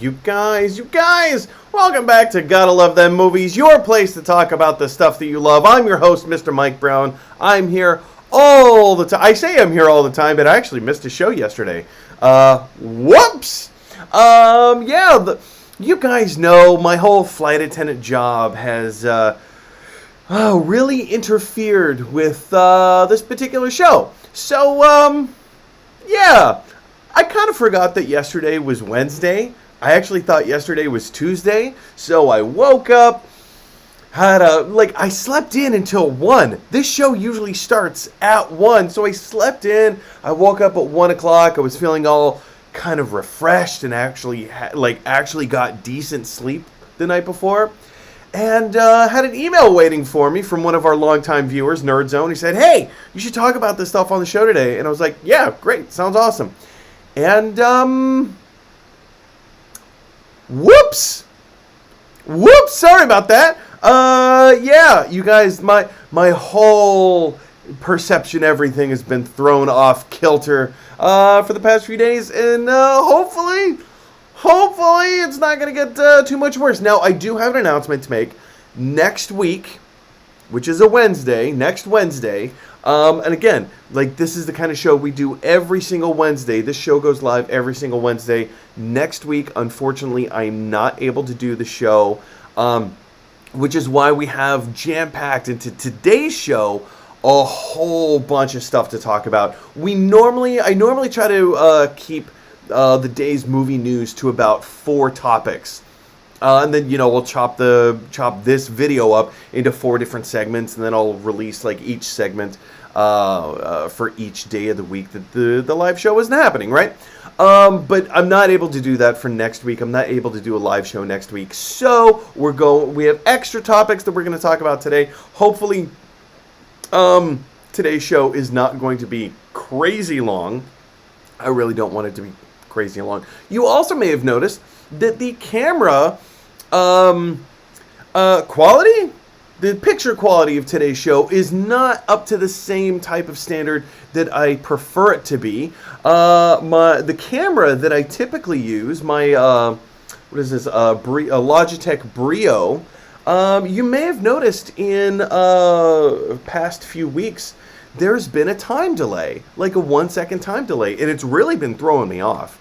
You guys, welcome back to Gotta Love Them Movies, your place to talk about the stuff that you love. I'm your host, Mr. Mike Brown. I'm here all the time. I say I'm here all the time, but I actually missed a show yesterday. Whoops! You guys know my whole flight attendant job has really interfered with this particular show. So, I kind of forgot that yesterday was Wednesday. I actually thought yesterday was Tuesday, so I woke up, I slept in until 1. This show usually starts at 1, so I slept in. I woke up at 1 o'clock. I was feeling all kind of refreshed and actually got decent sleep the night before. And had an email waiting for me from one of our longtime viewers, Nerd Zone. He said, "Hey, you should talk about this stuff on the show today." And I was like, "Yeah, great, sounds awesome." And whoops, sorry about that. You guys, my whole perception, everything has been thrown off kilter for the past few days, and hopefully it's not going to get too much worse. Now, I do have an announcement to make. Next week, which is a Wednesday, next Wednesday, and again, this is the kind of show we do every single Wednesday. This show goes live every single Wednesday. Next week, unfortunately, I'm not able to do the show, which is why we have jam-packed into today's show a whole bunch of stuff to talk about. I normally try to keep the day's movie news to about 4 topics. And then, we'll chop this video up into 4 different segments, and then I'll release each segment for each day of the week that the live show isn't happening, right? But I'm not able to do that for next week. I'm not able to do a live show next week. So we have extra topics that we're going to talk about today. Hopefully, today's show is not going to be crazy long. I really don't want it to be crazy long. You also may have noticed that the camera quality, the picture quality of today's show is not up to the same type of standard that I prefer it to be. The camera that I typically use, my Logitech BRIO. You may have noticed in past few weeks, there's been a time delay, a 1-second time delay, and it's really been throwing me off.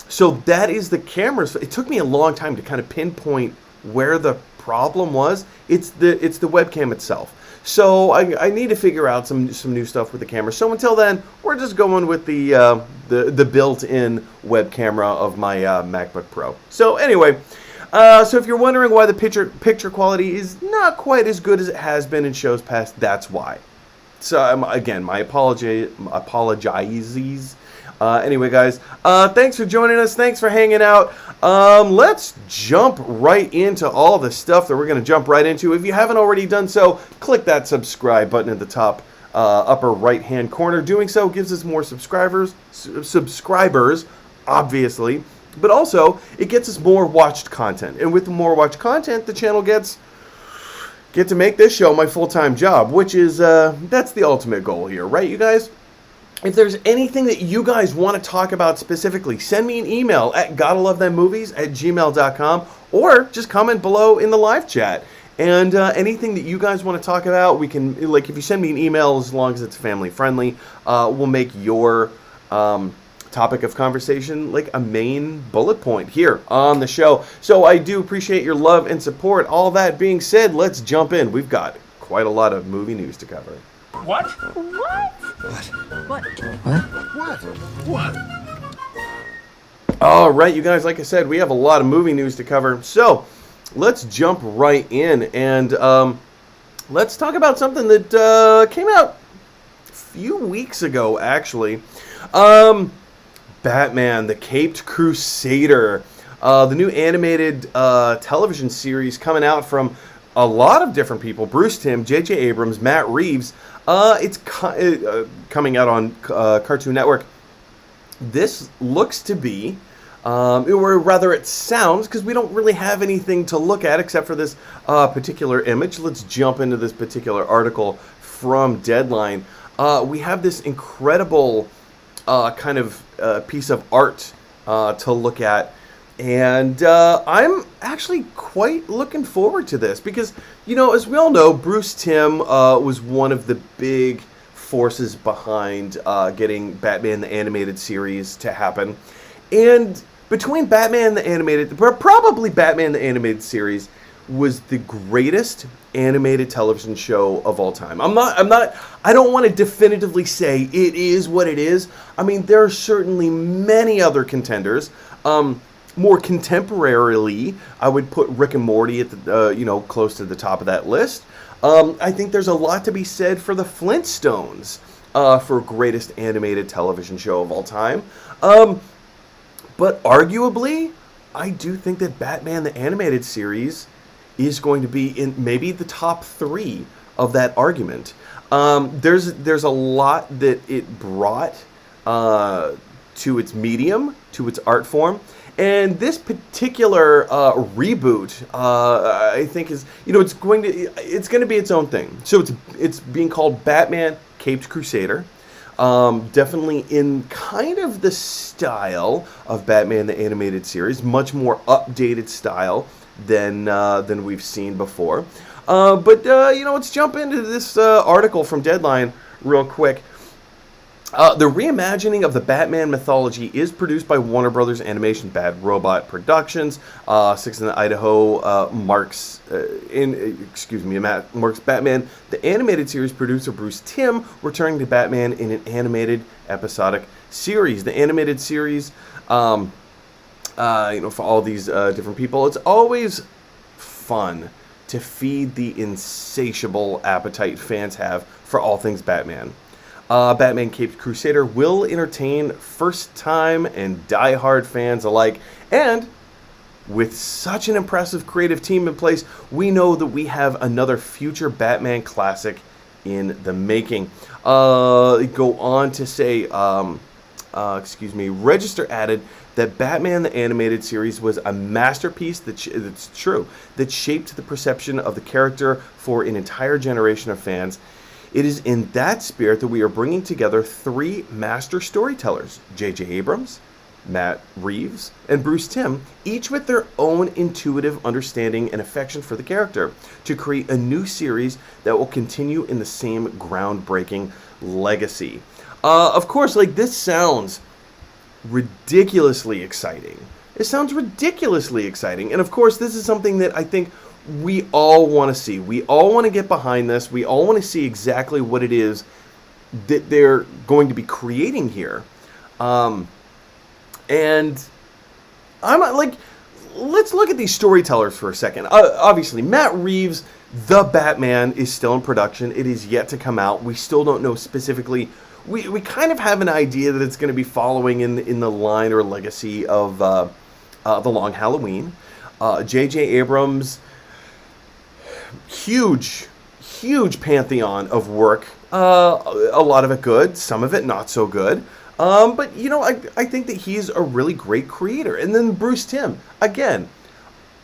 So that is the camera. It took me a long time to kind of pinpoint where the problem was. It's the webcam itself. So I need to figure out some new stuff with the camera. So until then, we're just going with the built-in web camera of my MacBook Pro. So anyway, so if you're wondering why the picture quality is not quite as good as it has been in shows past, that's why. So again, my apologies. Anyway, guys, thanks for joining us. Thanks for hanging out. Let's jump right into all the stuff that we're going to jump right into. If you haven't already done so, click that subscribe button at the top upper right-hand corner. Doing so gives us more subscribers, obviously, but also it gets us more watched content. And with the more watched content, the channel get to make this show my full-time job, which is, that's the ultimate goal here, right, you guys? If there's anything that you guys want to talk about specifically, send me an email at gottalovethemmovies@gmail.com, or just comment below in the live chat. And anything that you guys want to talk about, we can, if you send me an email, as long as it's family friendly, we'll make your topic of conversation a main bullet point here on the show. So I do appreciate your love and support. All that being said, let's jump in. We've got quite a lot of movie news to cover. What? All right, you guys, like I said, we have a lot of movie news to cover. So let's jump right in, and let's talk about something that came out a few weeks ago, actually. Batman, the Caped Crusader, the new animated television series coming out from a lot of different people. Bruce Timm, J.J. Abrams, Matt Reeves. It's coming out on Cartoon Network. This looks to be, or rather it sounds, because we don't really have anything to look at except for this particular image. Let's jump into this particular article from Deadline. We have this incredible kind of piece of art to look at. And I'm actually quite looking forward to this because, as we all know, Bruce Timm was one of the big forces behind getting Batman the Animated Series to happen. And between Batman the Animated, probably Batman the Animated Series was the greatest animated television show of all time. I don't want to definitively say it is what it is. I mean, there are certainly many other contenders. More contemporarily, I would put Rick and Morty at the, close to the top of that list. I think there's a lot to be said for the Flintstones for greatest animated television show of all time. But arguably, I do think that Batman the Animated Series is going to be in maybe the top 3 of that argument. There's a lot that it brought to its medium, to its art form. And this particular reboot, I think is, it's going to be its own thing. So it's being called Batman Caped Crusader. Definitely in kind of the style of Batman the Animated Series, much more updated style than we've seen before. But let's jump into this article from Deadline real quick. The reimagining of the Batman mythology is produced by Warner Brothers Animation Bad Robot Productions. 6 in Idaho marks Batman. The animated series producer Bruce Timm returning to Batman in an animated episodic series. The animated series, for all these different people, it's always fun to feed the insatiable appetite fans have for all things Batman. Batman Caped Crusader will entertain first-time and die-hard fans alike. And with such an impressive creative team in place, we know that we have another future Batman classic in the making. Go on to say, Register added that Batman the Animated Series was a masterpiece that shaped the perception of the character for an entire generation of fans. It is in that spirit that we are bringing together 3 master storytellers, J.J. Abrams, Matt Reeves, and Bruce Timm, each with their own intuitive understanding and affection for the character, to create a new series that will continue in the same groundbreaking legacy. Of course, this sounds ridiculously exciting. It sounds ridiculously exciting. And of course, this is something that I think we all want to see. We all want to get behind this. We all want to see exactly what it is that they're going to be creating here. And I'm let's look at these storytellers for a second. Obviously, Matt Reeves' The Batman is still in production. It is yet to come out. We still don't know specifically. We kind of have an idea that it's going to be following in the line or legacy of The Long Halloween. J.J. Abrams, huge pantheon of work. A lot of it good, some of it not so good. But, I think that he's a really great creator. And then Bruce Timm, again,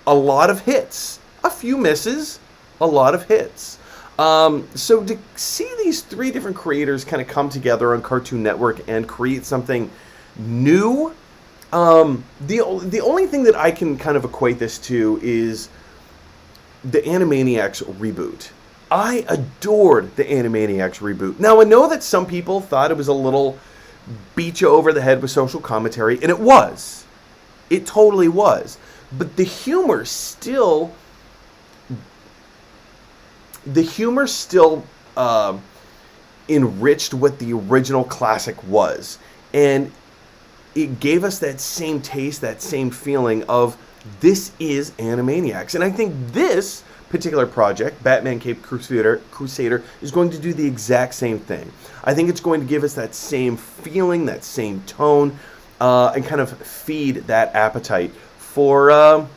a lot of hits. A few misses, a lot of hits. So to see these 3 different creators kind of come together on Cartoon Network and create something new, the only thing that I can kind of equate this to is the Animaniacs reboot. I adored the Animaniacs reboot. Now, I know that some people thought it was a little beat you over the head with social commentary, and it was. It totally was. But the humor still enriched what the original classic was. And it gave us that same taste, that same feeling of this is Animaniacs. And I think this particular project, Batman Caped Crusader, is going to do the exact same thing. I think it's going to give us that same feeling, that same tone, and kind of feed that appetite for a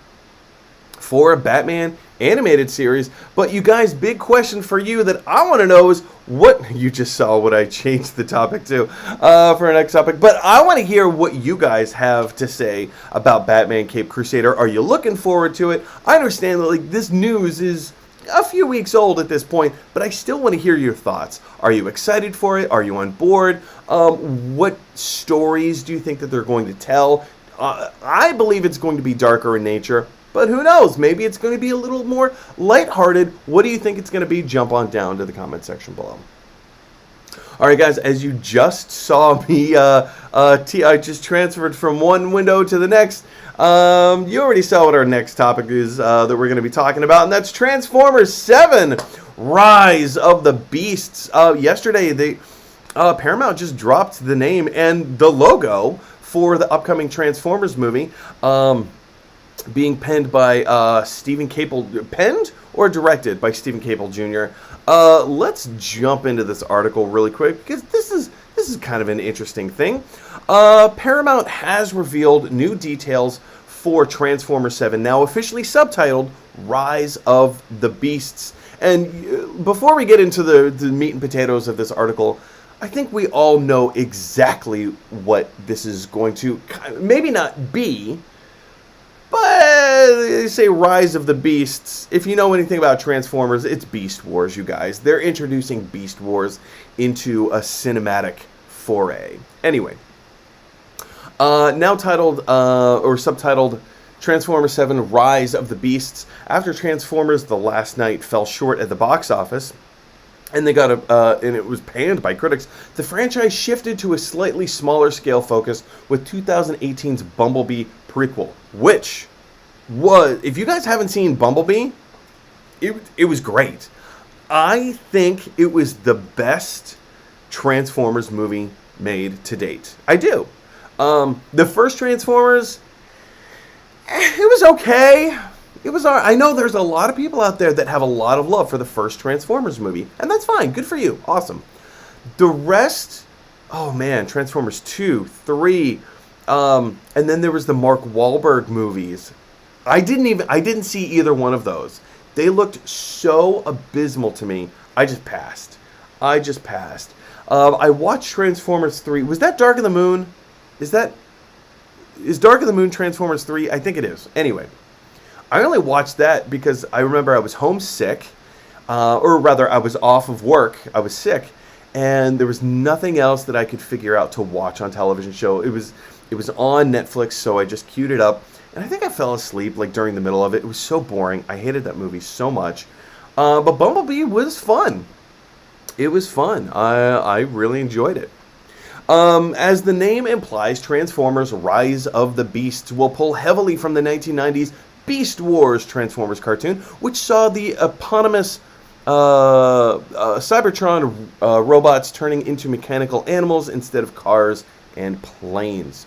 Batman animated series. But you guys, big question for you that I want to know is what you just saw what I changed the topic to for our next topic. But I want to hear what you guys have to say about Batman Caped Crusader. Are you looking forward to it? I understand that this news is a few weeks old at this point, but I still want to hear your thoughts. Are you excited for it? Are you on board? What stories do you think that they're going to tell? I believe it's going to be darker in nature, but who knows? Maybe it's going to be a little more lighthearted. What do you think it's going to be? Jump on down to the comment section below. All right, guys, as you just saw me, I just transferred from one window to the next. You already saw what our next topic is that we're going to be talking about, and that's Transformers 7, Rise of the Beasts. Yesterday, Paramount just dropped the name and the logo for the upcoming Transformers movie, being penned by Stephen Caple. Penned or directed by Stephen Caple Jr. Let's jump into this article really quick, because this is kind of an interesting thing. Paramount has revealed new details for Transformers 7, now officially subtitled Rise of the Beasts. And before we get into the meat and potatoes of this article, I think we all know exactly what this is going to maybe not be, but they say Rise of the Beasts. If you know anything about Transformers, it's Beast Wars, you guys. They're introducing Beast Wars into a cinematic foray. Anyway, now titled or subtitled Transformers 7 Rise of the Beasts. After Transformers The Last Night fell short at the box office, and they got and it was panned by critics, the franchise shifted to a slightly smaller scale focus with 2018's Bumblebee prequel, which was, if you guys haven't seen Bumblebee, it was great. I think it was the best Transformers movie made to date. I do. The first Transformers, it was okay. It was. I know there's a lot of people out there that have a lot of love for the first Transformers movie, and that's fine. Good for you. Awesome. The rest, oh man, Transformers 2, 3, and then there was the Mark Wahlberg movies. I didn't see either one of those. They looked so abysmal to me. I just passed. I watched Transformers 3. Was that Dark of the Moon? Is Dark of the Moon Transformers 3? I think it is. Anyway, I only watched that because I remember I was homesick, or rather I was off of work. I was sick, and there was nothing else that I could figure out to watch on television show. It was on Netflix, so I just queued it up, and I think I fell asleep like during the middle of it. It was so boring. I hated that movie so much. But Bumblebee was fun. It was fun. I really enjoyed it. As the name implies, Transformers Rise of the Beasts will pull heavily from the 1990s Beast Wars Transformers cartoon, which saw the eponymous Cybertron robots turning into mechanical animals instead of cars and planes.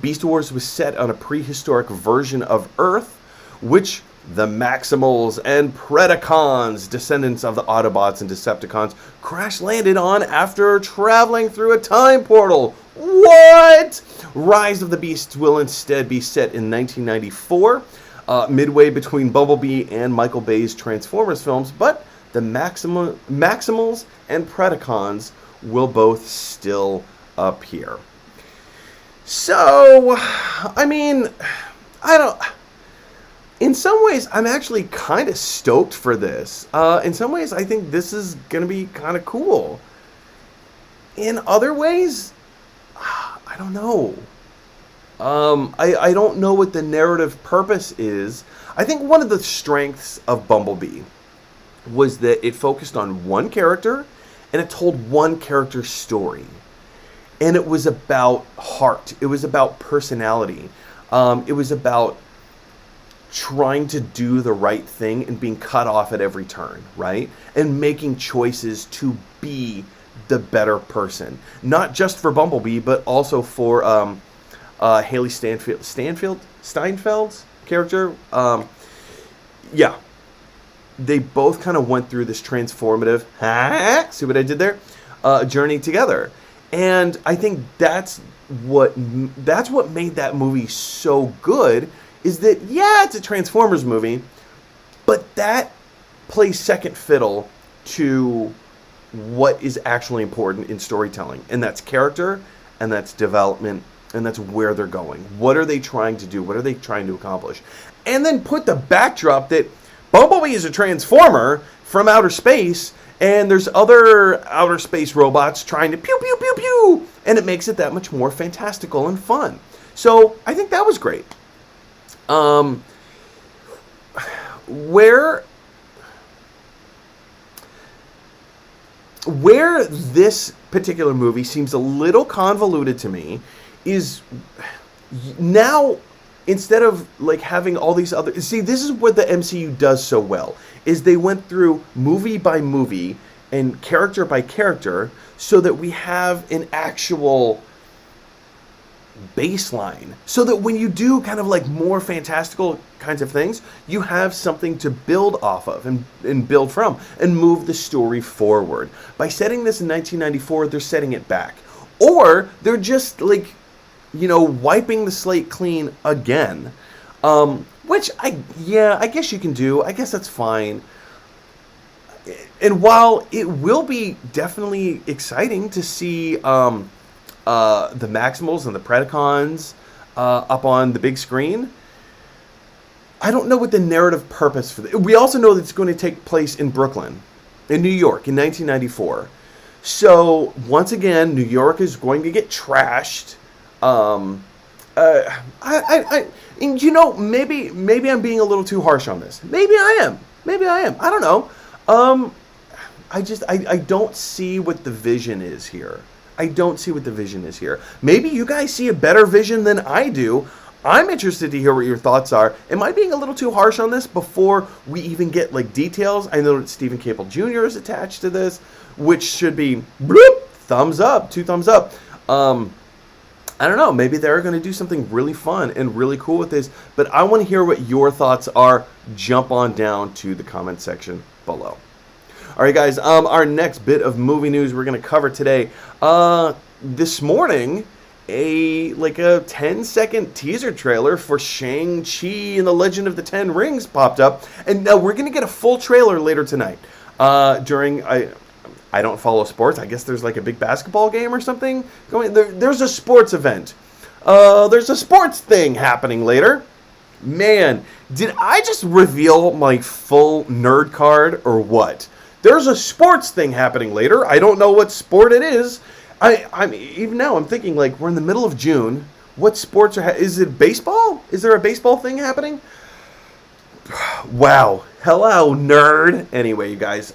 Beast Wars was set on a prehistoric version of Earth, which the Maximals and Predacons, descendants of the Autobots and Decepticons, crash-landed on after traveling through a time portal. What? Rise of the Beasts will instead be set in 1994, midway between Bumblebee and Michael Bay's Transformers films, but the Maximals and Predacons will both still appear. So, I mean, in some ways, I'm actually kind of stoked for this. In some ways, I think this is going to be kind of cool. In other ways, I don't know. I don't know what the narrative purpose is. I think one of the strengths of Bumblebee was that it focused on one character, and it told one character's story. And it was about heart. It was about personality. It was about trying to do the right thing and being cut off at every turn, right? And making choices to be the better person. Not just for Bumblebee, but also for Haley Steinfeld's character. Yeah. They both kind of went through this transformative, see what I did there? Journey together. And I think that's what made that movie so good, is that, yeah, it's a Transformers movie, but that plays second fiddle to what is actually important in storytelling. And that's character, and that's development, and that's where they're going. What are they trying to do? What are they trying to accomplish? And then put the backdrop that Bumblebee is a Transformer from outer space, and there's other outer space robots trying to pew, pew, pew, pew, and it makes it that much more fantastical and fun. So I think that was great. Where this particular movie seems a little convoluted to me is now, instead of like having all these other, see, this is what the MCU does so well, is they went through movie by movie and character by character so that we have an actual baseline, so that when you do kind of like more fantastical kinds of things, you have something to build off of and build from and move the story forward. By setting this in 1994, they're setting it back, or they're just like, wiping the slate clean again, which I guess you can do. I guess that's fine. And while it will be definitely exciting to see the Maximals and the Predacons up on the big screen, I don't know what the narrative purpose for we also know that it's going to take place in Brooklyn, in New York, in 1994. So once again, New York is going to get trashed. Maybe I'm being a little too harsh on this. Maybe I am. I don't know. I don't see what the vision is here. Maybe you guys see a better vision than I do. I'm interested to hear what your thoughts are. Am I being a little too harsh on this before we even get like details? I know that Stephen Cable Jr. is attached to this, which should be bloop, thumbs up, 2 thumbs up. I don't know. Maybe they're going to do something really fun and really cool with this. But I want to hear what your thoughts are. Jump on down to the comment section below. All right, guys. Our next bit of movie news we're going to cover today. This morning, a 10-second teaser trailer for Shang-Chi and the Legend of the Ten Rings popped up, and we're going to get a full trailer later tonight. I don't follow sports. I guess there's like a big basketball game or something going. There's a sports event. There's a sports thing happening later. Man, did I just reveal my full nerd card or what? There's a sports thing happening later. I don't know what sport it is. I'm even now I'm thinking like we're in the middle of June. What sports is it? Baseball? Is there a baseball thing happening? Wow. Hello, nerd. Anyway, you guys.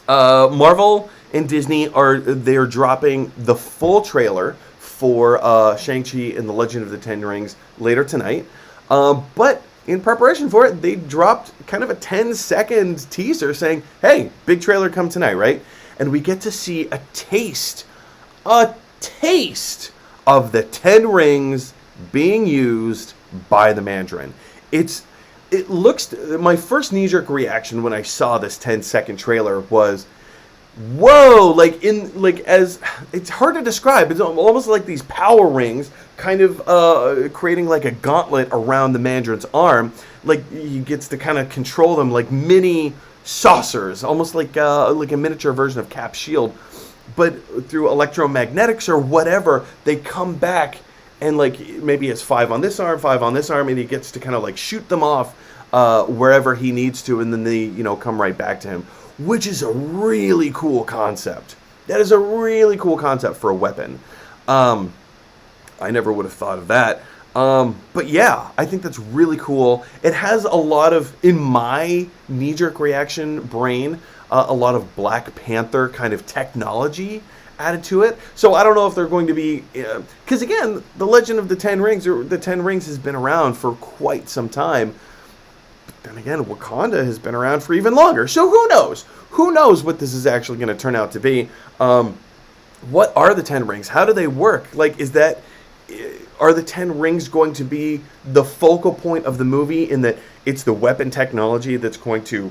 Marvel and Disney they're dropping the full trailer for Shang-Chi and the Legend of the Ten Rings later tonight. But in preparation for it, they dropped kind of a 10-second teaser saying, hey, big trailer come tonight, right? And we get to see a taste of the Ten Rings being used by the Mandarin. My first knee-jerk reaction when I saw this 10-second trailer was, whoa, as it's hard to describe. It's almost like these power rings kind of creating like a gauntlet around the Mandarin's arm. Like he gets to kind of control them like mini saucers, almost like a miniature version of Cap's shield. But through electromagnetics or whatever, they come back and like maybe it's 5 on this arm, and he gets to kind of like shoot them off wherever he needs to, and then they come right back to him, which is a really cool concept. That is a really cool concept for a weapon. I never would have thought of that. But yeah, I think that's really cool. It has a lot of, in my knee-jerk reaction brain, a lot of Black Panther kind of technology added to it. So I don't know if they're going to be, because again, the Legend of the Ten Rings, or the Ten Rings, has been around for quite some time. But then again, Wakanda has been around for even longer. So who knows? Who knows what this is actually going to turn out to be? What are the Ten Rings? How do they work? Like, are the Ten Rings going to be the focal point of the movie, in that it's the weapon technology that's going to,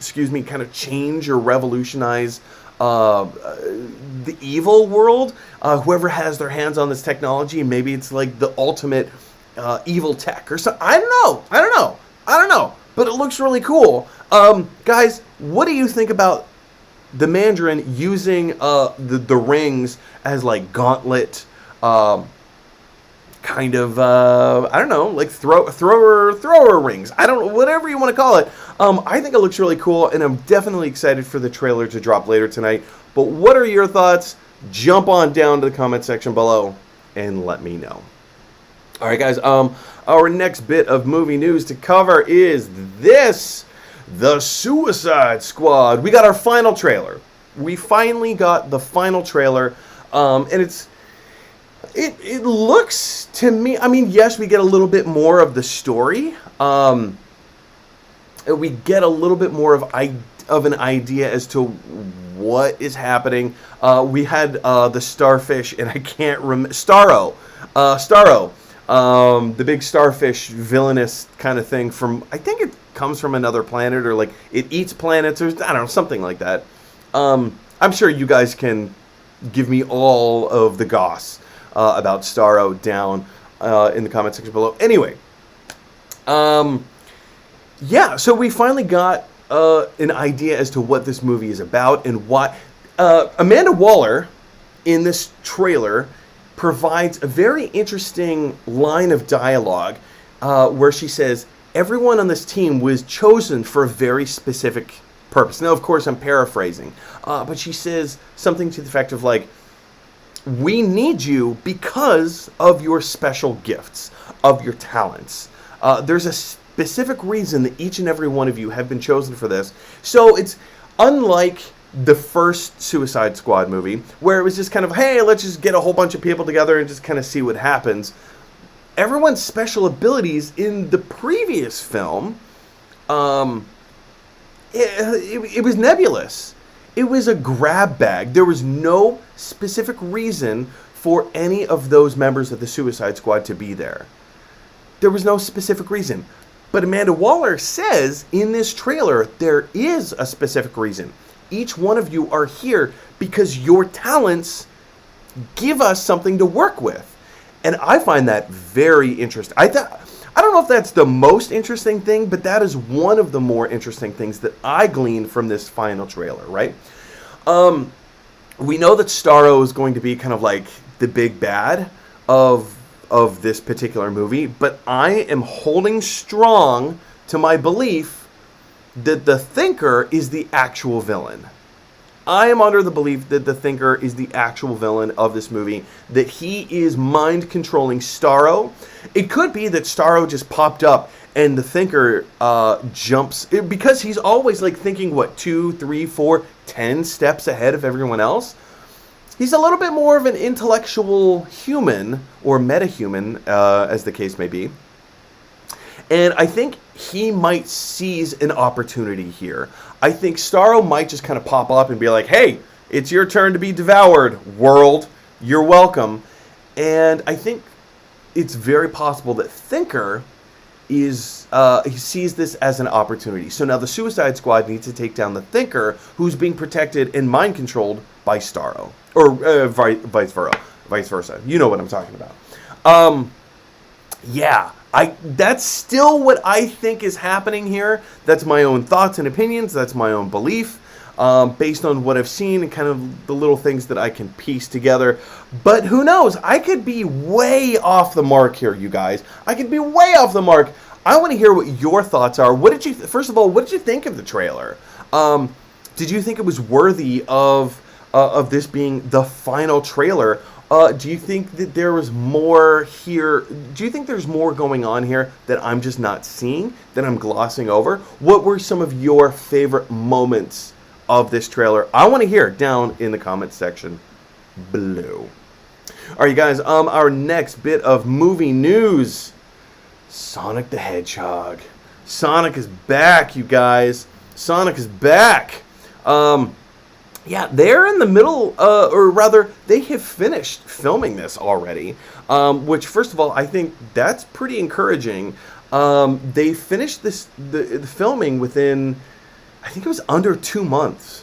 kind of change or revolutionize the evil world? Whoever has their hands on this technology, maybe it's like the ultimate evil tech or something. I don't know. But it looks really cool. Guys, what do you think about the Mandarin using the rings as like gauntlet, kind of like thrower rings? I don't know, whatever you want to call it. I think it looks really cool, and I'm definitely excited for the trailer to drop later tonight. But what are your thoughts? Jump on down to the comment section below and let me know. All right, guys. Our next bit of movie news to cover is this: The Suicide Squad. We got our final trailer. We finally got the final trailer, and it looks to me. I mean, yes, we get a little bit more of the story. We get a little bit more of an idea as to what is happening. We had the starfish, and I can't remember Starro, the big starfish villainous kind of thing from. I think it comes from another planet, or like it eats planets, or I don't know, something like that. I'm sure you guys can give me all of the goss about Starro down in the comment section below. Anyway, yeah, so we finally got an idea as to what this movie is about and why. Amanda Waller in this trailer provides a very interesting line of dialogue where she says, everyone on this team was chosen for a very specific purpose. Now, of course, I'm paraphrasing, but she says something to the effect of like, we need you because of your special gifts, of your talents. There's a specific reason that each and every one of you have been chosen for this. So it's unlike the first Suicide Squad movie, where it was just kind of, hey, let's just get a whole bunch of people together and just kind of see what happens. Everyone's special abilities in the previous film, it was nebulous. It was a grab bag. There was no specific reason for any of those members of the Suicide Squad to be there. There was no specific reason. But Amanda Waller says in this trailer, there is a specific reason. Each one of you are here because your talents give us something to work with. And I find that very interesting. I don't know if that's the most interesting thing, but that is one of the more interesting things that I gleaned from this final trailer, right? We know that Starro is going to be kind of like the big bad of this particular movie, but I am holding strong to my belief that the Thinker is the actual villain. I am under the belief that the Thinker is the actual villain of this movie, that he is mind controlling Starro. It could be that Starro just popped up and the Thinker jumps, because he's always like thinking, what, 2, 3, 4, 10 steps ahead of everyone else. He's a little bit more of an intellectual human, or metahuman, as the case may be. And I think he might seize an opportunity here. I think Starro might just kind of pop up and be like, hey, it's your turn to be devoured, world. You're welcome. And I think it's very possible that Thinker he sees this as an opportunity. So now the Suicide Squad needs to take down the Thinker, who's being protected and mind controlled by Starro. Or vice versa. You know what I'm talking about. Yeah, that's still what I think is happening here. That's my own thoughts and opinions. That's my own belief, based on what I've seen and kind of the little things that I can piece together. But who knows? I could be way off the mark here, you guys. I could be way off the mark. I want to hear what your thoughts are. First of all, what did you think of the trailer? Did you think it was worthy of this being the final trailer? Do you think that there was more here? Do you think there's more going on here that I'm just not seeing, that I'm glossing over? What were some of your favorite moments of this trailer? I want to hear it down in the comments section below. All right, you guys, our next bit of movie news. Sonic the Hedgehog. Sonic is back, you guys. Sonic is back. Yeah, they're in the middle, or rather, they have finished filming this already, which, first of all, I think that's pretty encouraging. They finished the filming within, I think it was under 2 months.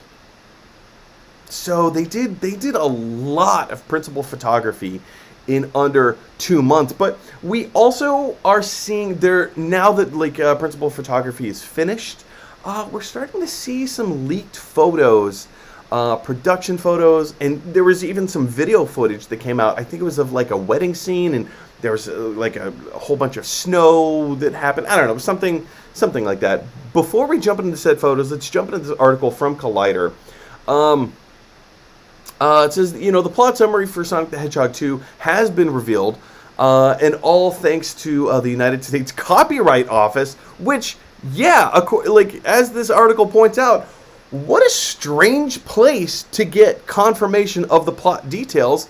So they did a lot of principal photography in under 2 months. But we also are seeing now that principal photography is finished, we're starting to see some leaked photos, production photos, and there was even some video footage that came out. I think it was of like a wedding scene, and there was a whole bunch of snow that happened. I don't know, something like that. Before we jump into said photos, let's jump into this article from Collider. It says, the plot summary for Sonic the Hedgehog 2 has been revealed. And all thanks to the United States Copyright Office, which, yeah, like as this article points out, what a strange place to get confirmation of the plot details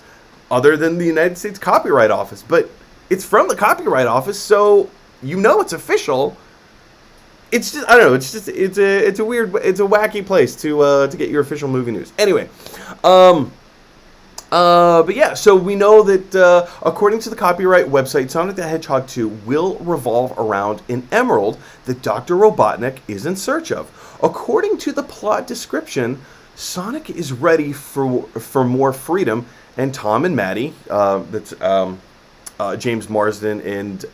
other than the United States Copyright Office. But it's from the Copyright Office, so you know it's official. It's just, I don't know, it's a weird, it's a wacky place to get your official movie news. Anyway, but yeah, so we know that according to the copyright website, Sonic the Hedgehog 2 will revolve around an emerald that Dr. Robotnik is in search of. According to the plot description, Sonic is ready for more freedom, and Tom and Maddie, that's James Marsden and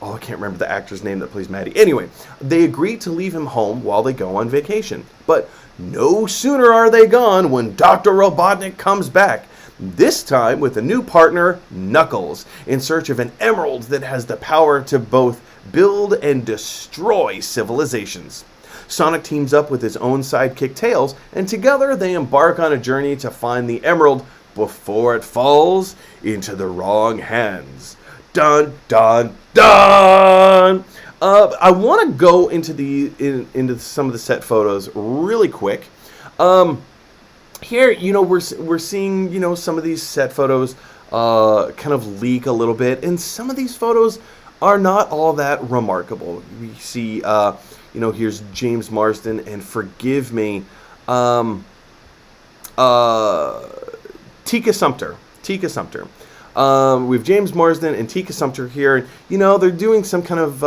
I can't remember the actor's name that plays Maddie. Anyway, they agree to leave him home while they go on vacation. But no sooner are they gone when Dr. Robotnik comes back. This time with a new partner, Knuckles, in search of an emerald that has the power to both build and destroy civilizations. Sonic teams up with his own sidekick Tails, and together they embark on a journey to find the emerald before it falls into the wrong hands. Dun, dun, dun! I want to go into some of the set photos really quick. Here, we're seeing, some of these set photos kind of leak a little bit, and some of these photos are not all that remarkable. We see, here's James Marsden, and forgive me, Tika Sumpter. We have James Marsden and Tika Sumpter here. They're doing some kind of,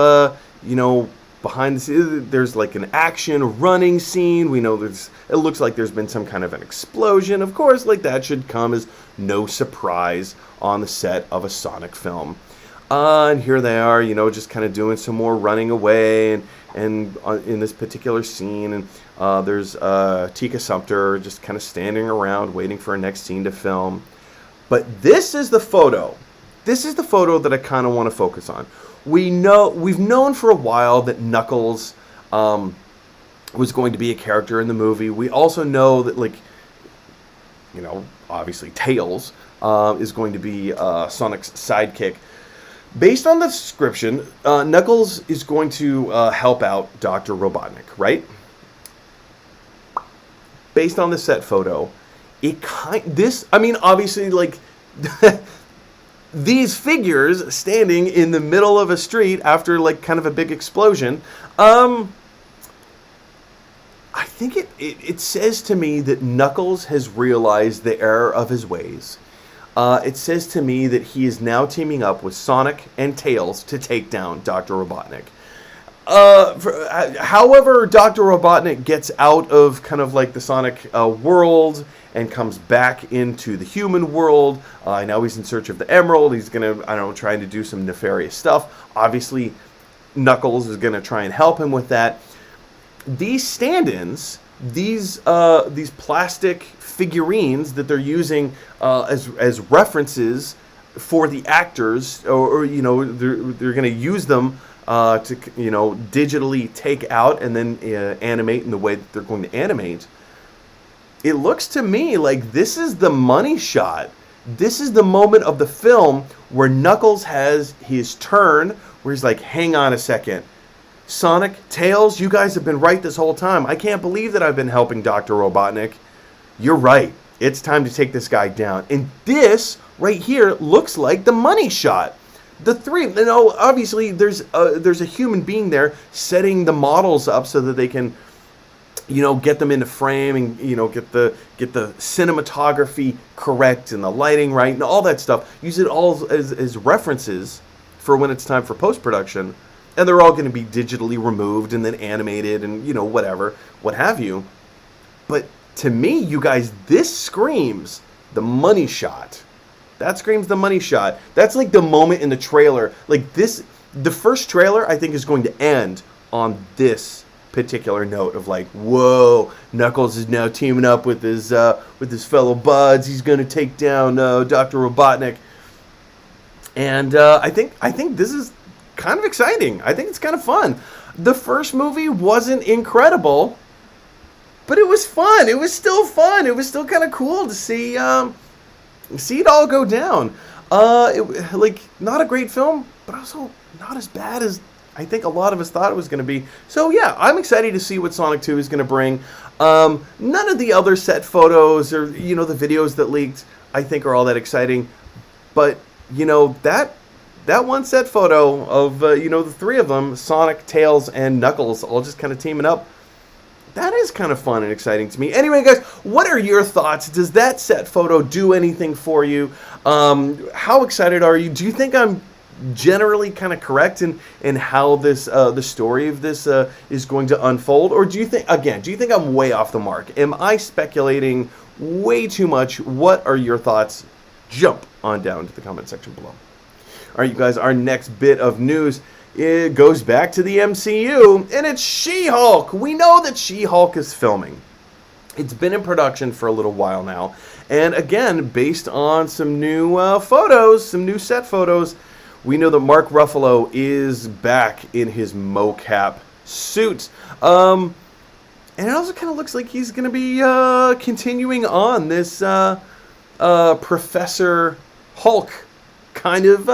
behind the scenes. There's like an action running scene. We know it looks like there's been some kind of an explosion. Of course, like that should come as no surprise on the set of a Sonic film. And here they are, just kind of doing some more running away and in this particular scene. And there's Tika Sumpter just kind of standing around waiting for a next scene to film. But this is the photo. This is the photo that I kind of want to focus on. We've known for a while that Knuckles was going to be a character in the movie. We also know that, obviously Tails is going to be Sonic's sidekick. Based on the description, Knuckles is going to help out Dr. Robotnik, right? Based on the set photo, obviously, these figures standing in the middle of a street after, kind of a big explosion, I think it says to me that Knuckles has realized the error of his ways. It says to me that he is now teaming up with Sonic and Tails to take down Dr. Robotnik. However, Dr. Robotnik gets out of kind of the Sonic world and comes back into the human world. Now he's in search of the emerald. He's trying to do some nefarious stuff. Obviously, Knuckles is going to try and help him with that. These stand-ins, these plastic figurines that they're using as references for the actors, or they're going to use them to digitally take out and then animate in the way that they're going to animate. It looks to me like this is the money shot. This is the moment of the film where Knuckles has his turn, where he's like, hang on a second. Sonic, Tails, you guys have been right this whole time. I can't believe that I've been helping Dr. Robotnik. You're right. It's time to take this guy down. And this right here looks like the money shot. The three, obviously there's a human being there setting the models up so that they can, get them into frame and, get the cinematography correct and the lighting right and all that stuff. Use it all as references for when it's time for post-production. And they're all going to be digitally removed and then animated and, what have you. But to me, you guys, this screams the money shot. That screams the money shot. That's like the moment in the trailer. The first trailer, I think, is going to end on this particular note of whoa, Knuckles is now teaming up with his fellow buds. He's going to take down Dr. Robotnik. And I think this is kind of exciting. I think it's kind of fun. The first movie wasn't incredible, but it was fun. It was still fun. It was still kind of cool to see it all go down. Like, not a great film, but also not as bad as I think a lot of us thought it was going to be. So yeah, I'm excited to see what Sonic 2 is going to bring. None of the other set photos or, the videos that leaked, I think are all that exciting. But, that one set photo of, the three of them, Sonic, Tails, and Knuckles, all just kind of teaming up, that is kind of fun and exciting to me. Anyway, guys, what are your thoughts? Does that set photo do anything for you? How excited are you? Do you think I'm generally kind of correct in how this the story of this is going to unfold? Or do you think I'm way off the mark? Am I speculating way too much? What are your thoughts? Jump on down to the comment section below. All right, you guys, our next bit of news, it goes back to the MCU, and it's She-Hulk. We know that She-Hulk is filming. It's been in production for a little while now. And again, based on some new photos, some new set photos, we know that Mark Ruffalo is back in his mocap suit. And it also kind of looks like he's going to be continuing on this Professor Hulk kind of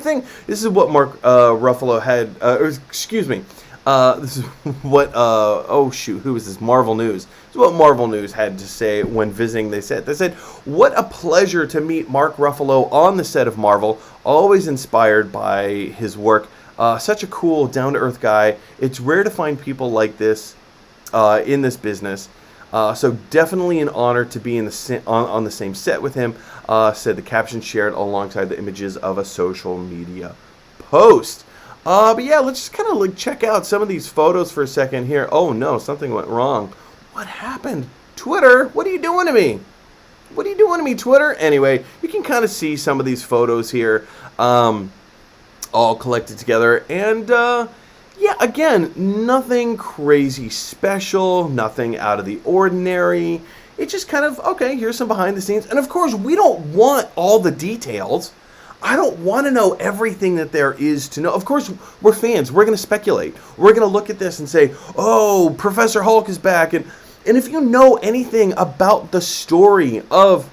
thing. This is what Mark Ruffalo had, excuse me, this is what, who is this? Marvel News. This is what Marvel News had to say when visiting the set. They said, what a pleasure to meet Mark Ruffalo on the set of Marvel, always inspired by his work. Such a cool, down-to-earth guy. It's rare to find people like this in this business. So definitely an honor to be on the same set with him, said the caption shared alongside the images of a social media post. But yeah, let's just kind of check out some of these photos for a second here. Oh no, something went wrong. What happened? Twitter, what are you doing to me? What are you doing to me, Twitter? Anyway, you can kind of see some of these photos here, all collected together. And yeah, again, nothing crazy special, nothing out of the ordinary. It's just kind of, okay, here's some behind the scenes. And of course, we don't want all the details. I don't want to know everything that there is to know. Of course, we're fans. We're going to speculate. We're going to look at this and say, oh, Professor Hulk is back. And if you know anything about the story of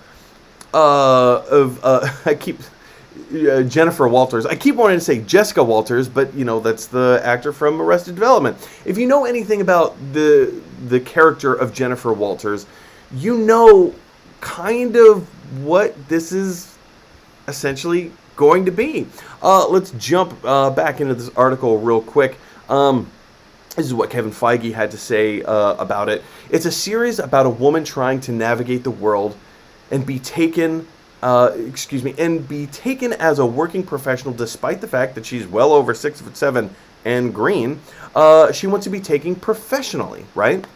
Jennifer Walters. I keep wanting to say Jessica Walters, but, that's the actor from Arrested Development. If you know anything about the character of Jennifer Walters, you know kind of what this is essentially going to be. Let's jump back into this article real quick. This is what Kevin Feige had to say about it. It's a series about a woman trying to navigate the world and be taken as a working professional, despite the fact that she's well over 6'7" and green. She wants to be taken professionally, right?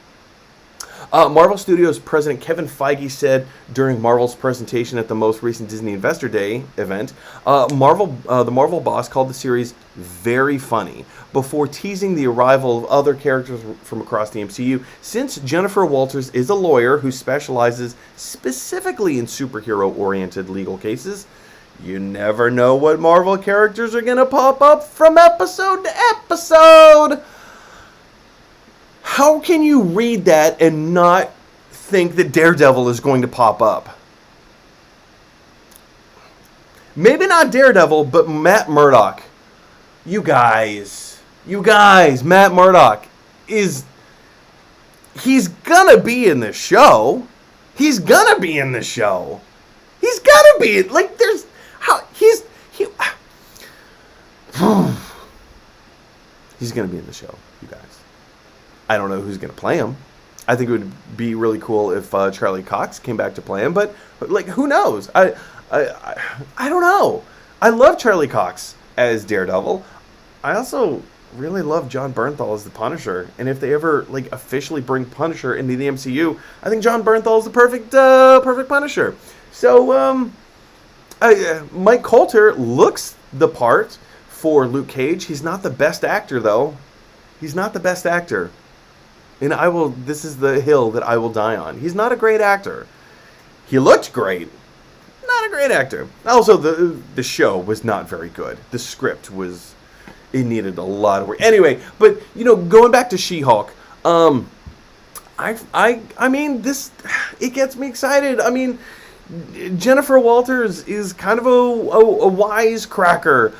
Marvel Studios president Kevin Feige said during Marvel's presentation at the most recent Disney Investor Day event, the Marvel boss called the series very funny before teasing the arrival of other characters from across the MCU. Since Jennifer Walters is a lawyer who specializes specifically in superhero-oriented legal cases, you never know what Marvel characters are going to pop up from episode to episode. How can you read that and not think that Daredevil is going to pop up? Maybe not Daredevil, but Matt Murdock. You guys, Matt Murdock he's gonna be in the show. He's gonna be, like, there's, how, he's gonna be in the show, you guys. I don't know who's going to play him. I think it would be really cool if Charlie Cox came back to play him, but like, who knows? I don't know. I love Charlie Cox as Daredevil. I also really love John Bernthal as the Punisher, and if they ever officially bring Punisher into the MCU, I think John Bernthal is the perfect Punisher. So Mike Coulter looks the part for Luke Cage. He's not the best actor, though. He's not the best actor. And this is the hill that I will die on. He's not a great actor. He looked great. Not a great actor. Also, the show was not very good. The script it needed a lot of work. Anyway, but, going back to She-Hulk, I mean, it gets me excited. I mean, Jennifer Walters is kind of a wisecracker.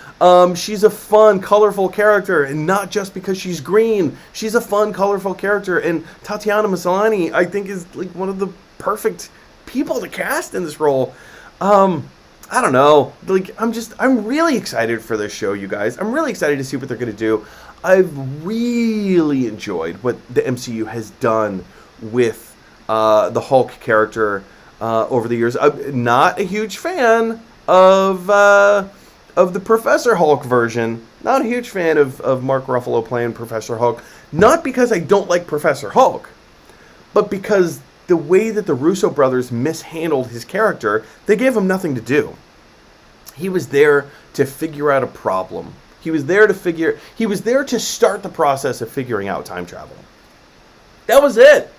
She's a fun, colorful character, and not just because she's green. She's a fun, colorful character, and Tatiana Maslany, I think, is like one of the perfect people to cast in this role. I don't know. Like, I'm really excited for this show, you guys. I'm really excited to see what they're going to do. I've really enjoyed what the MCU has done with the Hulk character over the years. I'm not a huge fan of the Professor Hulk version. Not a huge fan of Mark Ruffalo playing Professor Hulk. Not because I don't like Professor Hulk, but because the way that the Russo brothers mishandled his character, they gave him nothing to do. He was there to figure out a problem. He was there to start the process of figuring out time travel. That was it.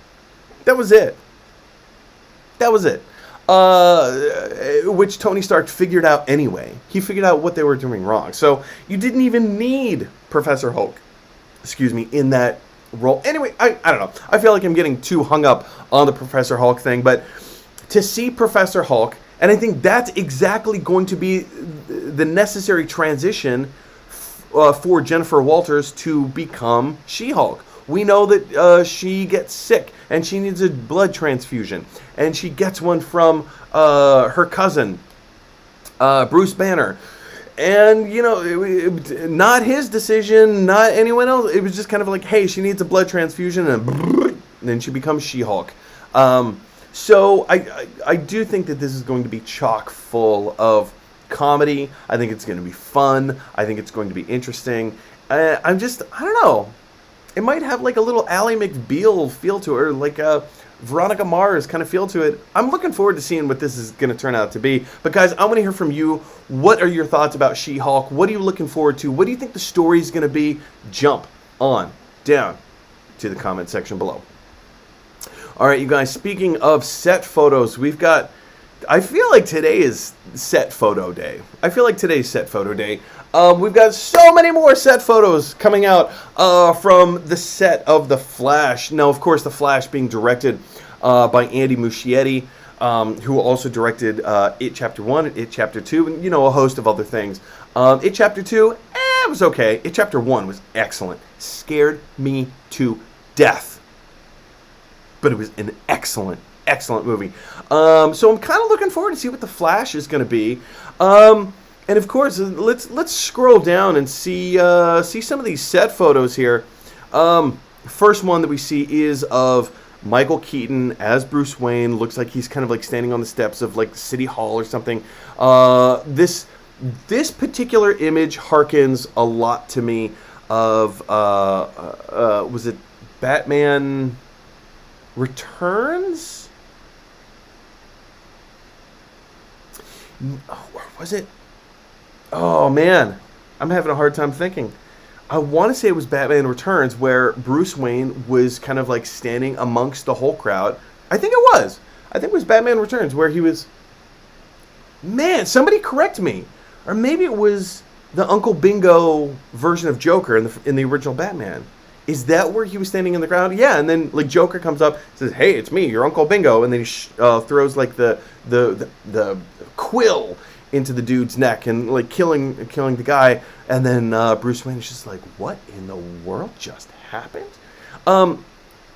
Which Tony Stark figured out anyway. He figured out what they were doing wrong. So you didn't even need Professor Hulk, in that role. Anyway, I don't know. I feel like I'm getting too hung up on the Professor Hulk thing, but to see Professor Hulk, and I think that's exactly going to be the necessary transition for Jennifer Walters to become She-Hulk. We know that she gets sick and she needs a blood transfusion, and she gets one from her cousin, Bruce Banner. And, not his decision, not anyone else. It was just kind of like, hey, she needs a blood transfusion, and then she becomes She-Hulk. So I do think that this is going to be chock full of comedy. I think it's going to be fun. I think it's going to be interesting. I don't know. It might have like a little Ally McBeal feel to it, or like a Veronica Mars kind of feel to it. I'm looking forward to seeing what this is going to turn out to be. But guys, I want to hear from you. What are your thoughts about She-Hulk? What are you looking forward to? What do you think the story is going to be? Jump on down to the comment section below. All right, you guys, speaking of set photos, I feel like today is set photo day. We've got so many more set photos coming out from the set of The Flash. Now, of course, The Flash being directed by Andy Muschietti, who also directed It Chapter 1 and It Chapter 2, and, a host of other things. It Chapter 2, it was okay. It Chapter 1 was excellent. Scared me to death. But it was an excellent movie. So I'm kind of looking forward to see what The Flash is going to be. And of course, let's scroll down and see some of these set photos here. First one that we see is of Michael Keaton as Bruce Wayne. Looks like he's kind of like standing on the steps of like City Hall or something. This particular image harkens a lot to me of was it Batman Returns? Or was it? Oh, man. I'm having a hard time thinking. I want to say it was Batman Returns, where Bruce Wayne was kind of like standing amongst the whole crowd. I think it was. I think it was Batman Returns, where he was... Man, somebody correct me. Or maybe it was the Uncle Bingo version of Joker in the original Batman. Is that where he was standing in the crowd? Yeah, and then like Joker comes up, says, "Hey, it's me, your Uncle Bingo," and then he throws like the quill into the dude's neck and like killing the guy. And then Bruce Wayne is just like, "What in the world just happened?"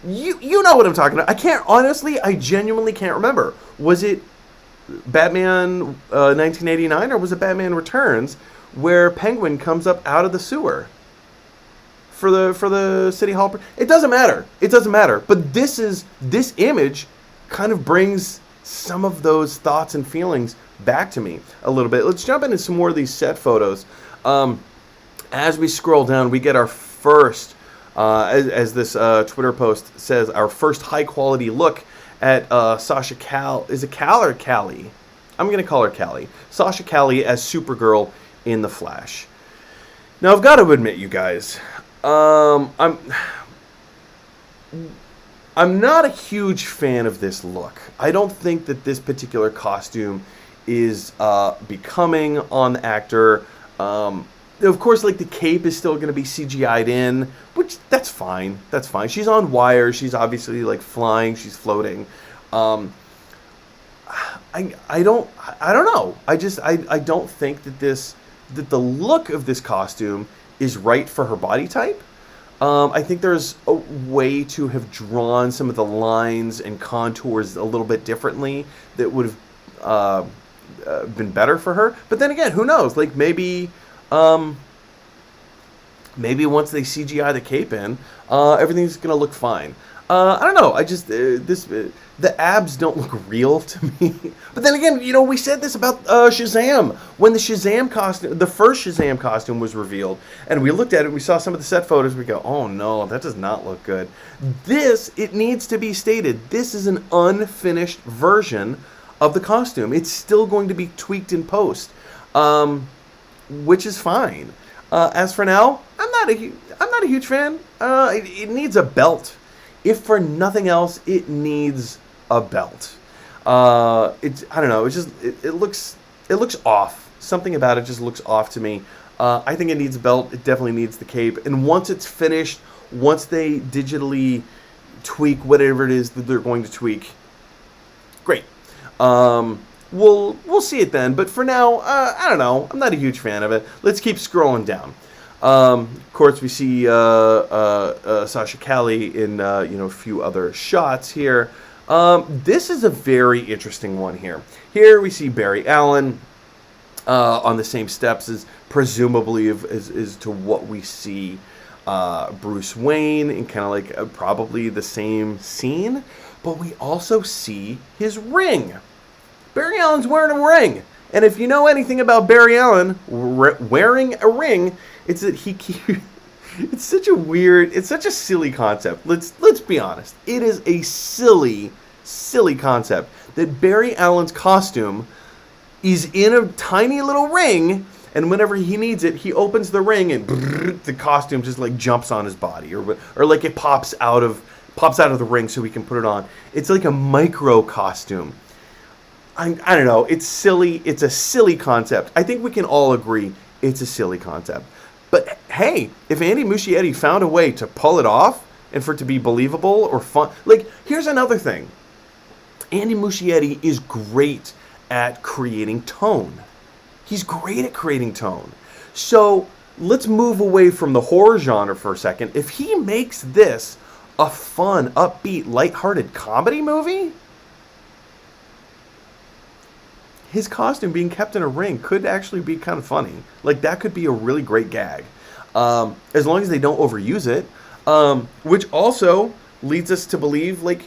You know what I'm talking about. I genuinely can't remember. Was it Batman 1989 or was it Batman Returns, where Penguin comes up out of the sewer for the City Hall? It doesn't matter. But this image kind of brings some of those thoughts and feelings back to me a little bit. Let's jump into some more of these set photos. As we scroll down, we get our first, as this Twitter post says, our first high quality look at Sasha Cal. Is it Cal or Callie? I'm going to call her Callie. Sasha Callie as Supergirl in The Flash. Now, I've got to admit, you guys, I'm not a huge fan of this look. I don't think that this particular costume is becoming on the actor. Of course, like the cape is still going to be CGI'd in, which that's fine. She's on wires. She's obviously like flying. She's floating. I don't know. I don't think that the look of this costume is right for her body type. I think there's a way to have drawn some of the lines and contours a little bit differently that would have been better for her. But then again, who knows? Like maybe once they CGI the cape in, everything's gonna look fine. I don't know. I just the abs don't look real to me. But then again, we said this about Shazam when the Shazam costume, the first Shazam costume, was revealed, and we looked at it. We saw some of the set photos. We go, oh no, that does not look good. It needs to be stated. This is an unfinished version of the costume. It's still going to be tweaked in post, which is fine. As for now, I'm not a huge fan. It needs a belt. If for nothing else, it needs a belt. I don't know. It looks off. Something about it just looks off to me. I think it needs a belt. It definitely needs the cape. And once it's finished, once they digitally tweak whatever it is that they're going to tweak, great. We'll see it then. But for now, I don't know. I'm not a huge fan of it. Let's keep scrolling down. Of course, we see Sasha Calle in a few other shots here. This is a very interesting one here. Here we see Barry Allen on the same steps as presumably as to what we see Bruce Wayne in kind of like probably the same scene. But we also see his ring. Barry Allen's wearing a ring. And if you know anything about Barry Allen wearing a ring, it's that it's such a silly concept. Let's be honest. It is a silly concept that Barry Allen's costume is in a tiny little ring, and whenever he needs it, he opens the ring and the costume just like jumps on his body, or like it pops out of the ring so he can put it on. It's like a micro costume. I don't know. It's silly. It's a silly concept. I think we can all agree it's a silly concept. But hey, if Andy Muschietti found a way to pull it off and for it to be believable or fun, like here's another thing. Andy Muschietti is great at creating tone. He's great at creating tone. So let's move away from the horror genre for a second. If he makes this a fun, upbeat, lighthearted comedy movie, his costume being kept in a ring could actually be kind of funny. Like, that could be a really great gag. As long as they don't overuse it. Which also leads us to believe, like,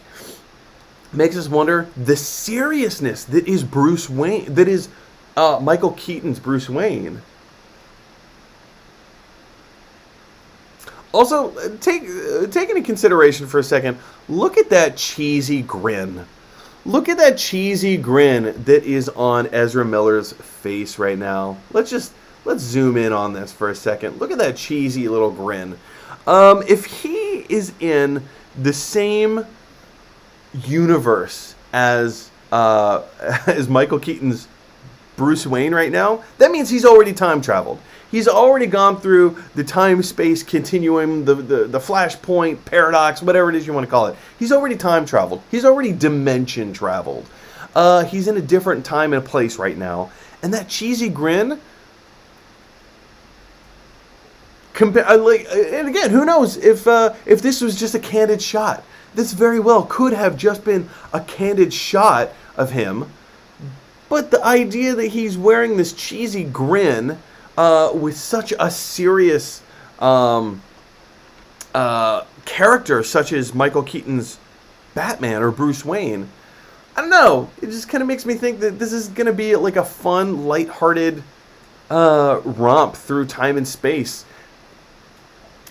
makes us wonder the seriousness that is Bruce Wayne, that is Michael Keaton's Bruce Wayne. Also, take into consideration for a second, look at that cheesy grin. Look at that cheesy grin that is on Ezra Miller's face right now. Let's zoom in on this for a second. Look at that cheesy little grin. If he is in the same universe as Michael Keaton's Bruce Wayne right now, that means he's already time traveled. He's already gone through the time-space continuum, the flashpoint, paradox, whatever it is you want to call it. He's already time traveled. He's already dimension traveled. He's in a different time and place right now. And that cheesy grin, and again, who knows if this was just a candid shot. This very well could have just been a candid shot of him. But the idea that he's wearing this cheesy grin with such a serious character such as Michael Keaton's Batman or Bruce Wayne, I don't know. It just kind of makes me think that this is going to be like a fun, lighthearted romp through time and space.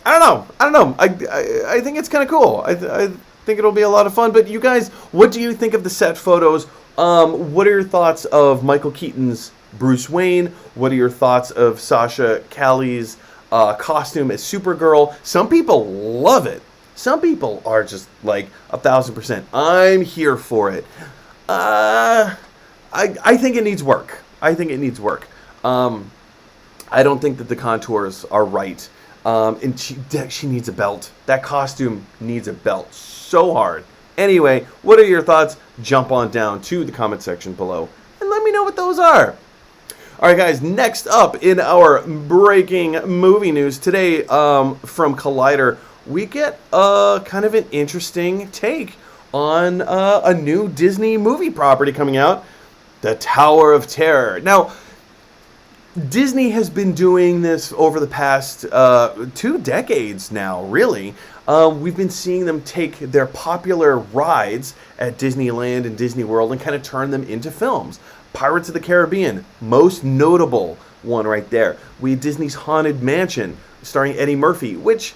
I don't know. I think it's kind of cool. I think it'll be a lot of fun. But you guys, what do you think of the set photos? What are your thoughts of Michael Keaton's Bruce Wayne? What are your thoughts of Sasha Calle's costume as Supergirl? Some people love it. Some people are just like 1,000%. I'm here for it. I think it needs work. I don't think that the contours are right. And she needs a belt. That costume needs a belt so hard. Anyway, what are your thoughts? Jump on down to the comment section below and let me know what those are. All right, guys, next up in our breaking movie news today from Collider, we get kind of an interesting take on a new Disney movie property coming out, The Tower of Terror. Now, Disney has been doing this over the past 2 decades now, really. We've been seeing them take their popular rides at Disneyland and Disney World and kind of turn them into films. Pirates of the Caribbean, most notable one right there. We had Disney's Haunted Mansion, starring Eddie Murphy, which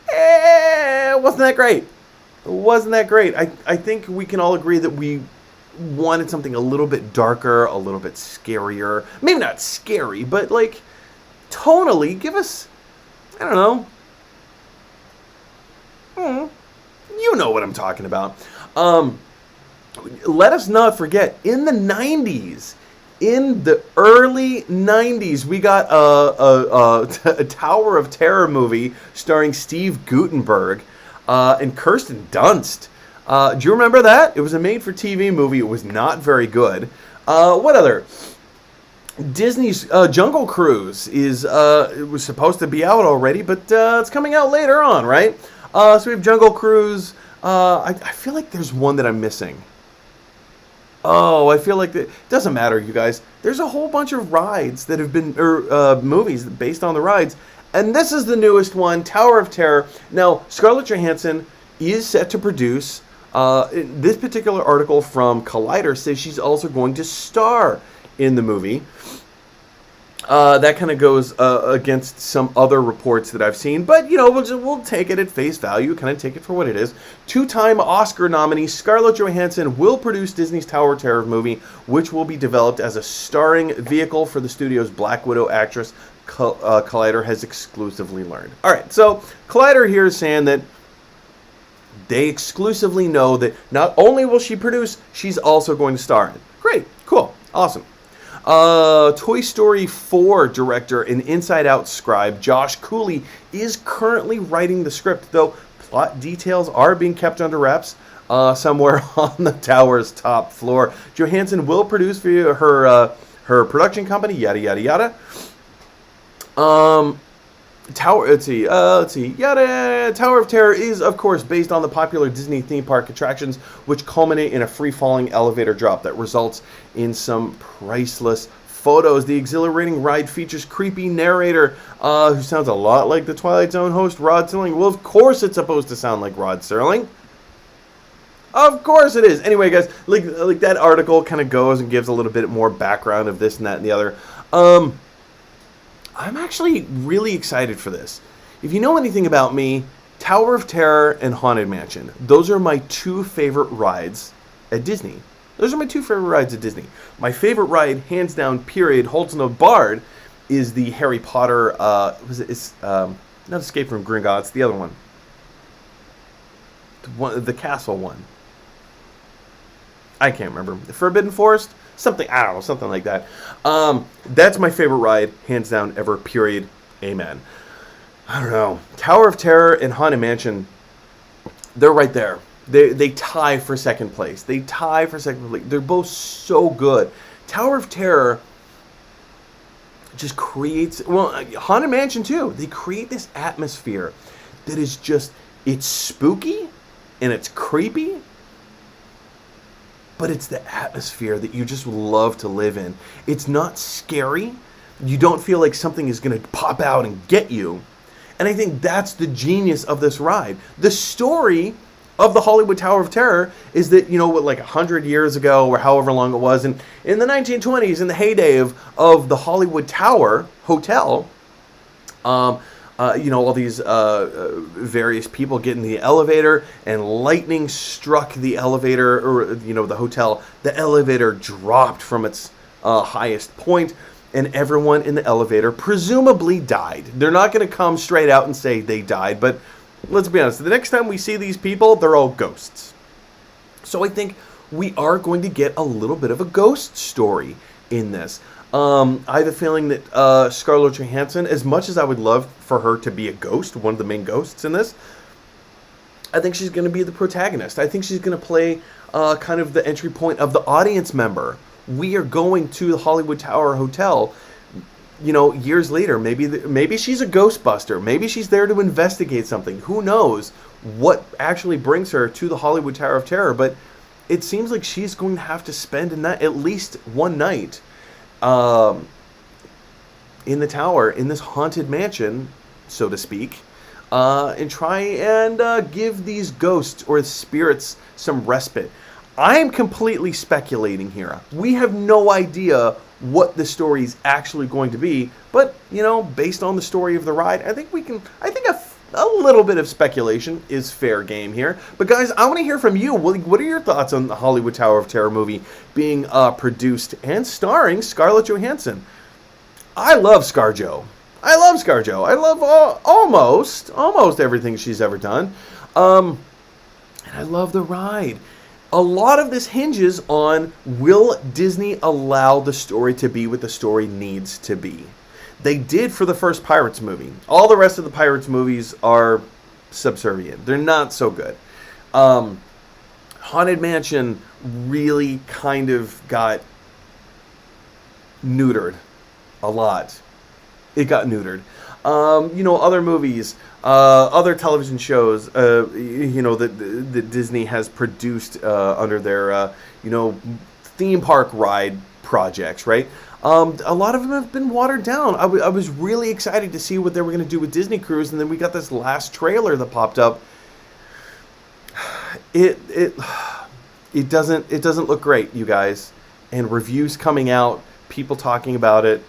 wasn't that great. Wasn't that great. I think we can all agree that we wanted something a little bit darker, a little bit scarier. Maybe not scary, but like tonally, give us, I don't know. You know what I'm talking about. Let us not forget, in the 90s, in the early 90s, we got a Tower of Terror movie starring Steve Guttenberg and Kirsten Dunst. Do you remember that? It was a made-for-TV movie. It was not very good. What other? Disney's Jungle Cruise it was supposed to be out already, but it's coming out later on, right? So we have Jungle Cruise. I feel like there's one that I'm missing. Oh, I feel like it doesn't matter, you guys. There's a whole bunch of rides that have been, movies based on the rides. And this is the newest one, Tower of Terror. Now, Scarlett Johansson is set to produce. This particular article from Collider says she's also going to star in the movie. That kind of goes against some other reports that I've seen, but you know, we'll take it at face value, kind of take it for what it is. 2-time Oscar nominee Scarlett Johansson will produce Disney's Tower of Terror movie, which will be developed as a starring vehicle for the studio's Black Widow actress. Collider has exclusively learned. All right, so Collider here is saying that they exclusively know that not only will she produce, she's also going to star in it. Great, cool, awesome. Toy Story 4 director and Inside Out scribe Josh Cooley is currently writing the script, though plot details are being kept under wraps somewhere on the tower's top floor. Johansson will produce via her production company, yada yada yada. Tower of Terror is, of course, based on the popular Disney theme park attractions, which culminate in a free-falling elevator drop that results in some priceless photos. The exhilarating ride features creepy narrator who sounds a lot like the Twilight Zone host Rod Serling. Well, of course it's supposed to sound like Rod Serling. Of course it is. Anyway, guys, like that article kind of goes and gives a little bit more background of this and that and the other. I'm actually really excited for this. If you know anything about me, Tower of Terror and Haunted Mansion, those are my 2 favorite rides at Disney. Those are my 2 favorite rides at Disney. My favorite ride, hands down, period, holds no barred, is the Harry Potter, not Escape from Gringotts, the other one. The castle one. I can't remember. The Forbidden Forest? Something, I don't know, something like that. That's my favorite ride, hands down, ever, period, amen. I don't know. Tower of Terror and Haunted Mansion, they're right there. They tie for second place. They're both so good. Tower of Terror just creates, well, Haunted Mansion too. They create this atmosphere that is just, it's spooky and it's creepy, but it's the atmosphere that you just love to live in. It's not scary. You don't feel like something is going to pop out and get you. And I think that's the genius of this ride. The story of the Hollywood Tower of Terror is that, like 100 years ago or however long it was, and in the 1920s, in the heyday of the Hollywood Tower Hotel, all these various people get in the elevator, and lightning struck the elevator, or the hotel. The elevator dropped from its highest point, and everyone in the elevator presumably died. They're not going to come straight out and say they died, but let's be honest. The next time we see these people, they're all ghosts. So I think we are going to get a little bit of a ghost story in this. I have a feeling that Scarlett Johansson, as much as I would love for her to be a ghost, one of the main ghosts in this, I think she's going to be the protagonist. I think she's going to play kind of the entry point of the audience member. We are going to the Hollywood Tower Hotel, you know, years later. Maybe she's a Ghostbuster. Maybe she's there to investigate something. Who knows what actually brings her to the Hollywood Tower of Terror? But it seems like she's going to have to spend at least one night in the tower, in this haunted mansion, so to speak. And try and give these ghosts or spirits some respite. I am completely speculating here. We have no idea what the story is actually going to be, but, you know, based on the story of the ride, I think a little bit of speculation is fair game here. But guys, I want to hear from you. What are your thoughts on the Hollywood Tower of Terror movie being produced and starring Scarlett Johansson? I love ScarJo. I love almost everything she's ever done. And I love the ride. A lot of this hinges on, will Disney allow the story to be what the story needs to be? They did for the first Pirates movie. All the rest of the Pirates movies are subservient. They're not so good. Haunted Mansion really kind of got neutered a lot. It got neutered. You know, other movies, other television shows, you know, that Disney has produced under their, you know, theme park ride projects, right? A lot of them have been watered down. I was really excited to see what they were going to do with Disney Cruise, and then we got this last trailer that popped up. It doesn't look great, you guys. And reviews coming out, people talking about it.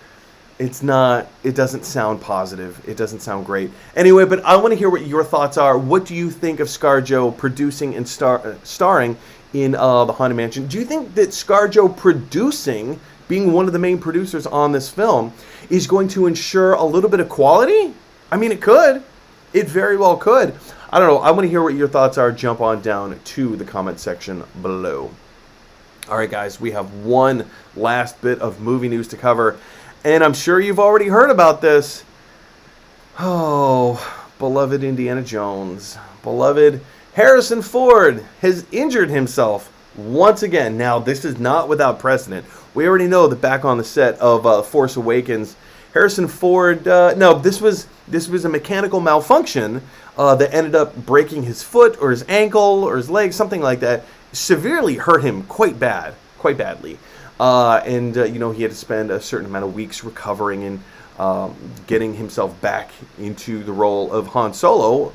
It doesn't sound positive. It doesn't sound great. Anyway, but I want to hear what your thoughts are. What do you think of ScarJo producing and starring in the Haunted Mansion? Do you think that ScarJo producing, being one of the main producers on this film, is going to ensure a little bit of quality? I mean, it could. It very well could. I don't know. I want to hear what your thoughts are. Jump on down to the comment section below. All right, guys, we have one last bit of movie news to cover. And I'm sure you've already heard about this. Oh, beloved Indiana Jones. Beloved Harrison Ford has injured himself once again. Now, this is not without precedent. We already know that back on the set of Force Awakens, Harrison Ford, this was a mechanical malfunction that ended up breaking his foot or his ankle or his leg, something like that. Severely hurt him quite badly. You know, he had to spend a certain amount of weeks recovering and getting himself back into the role of Han Solo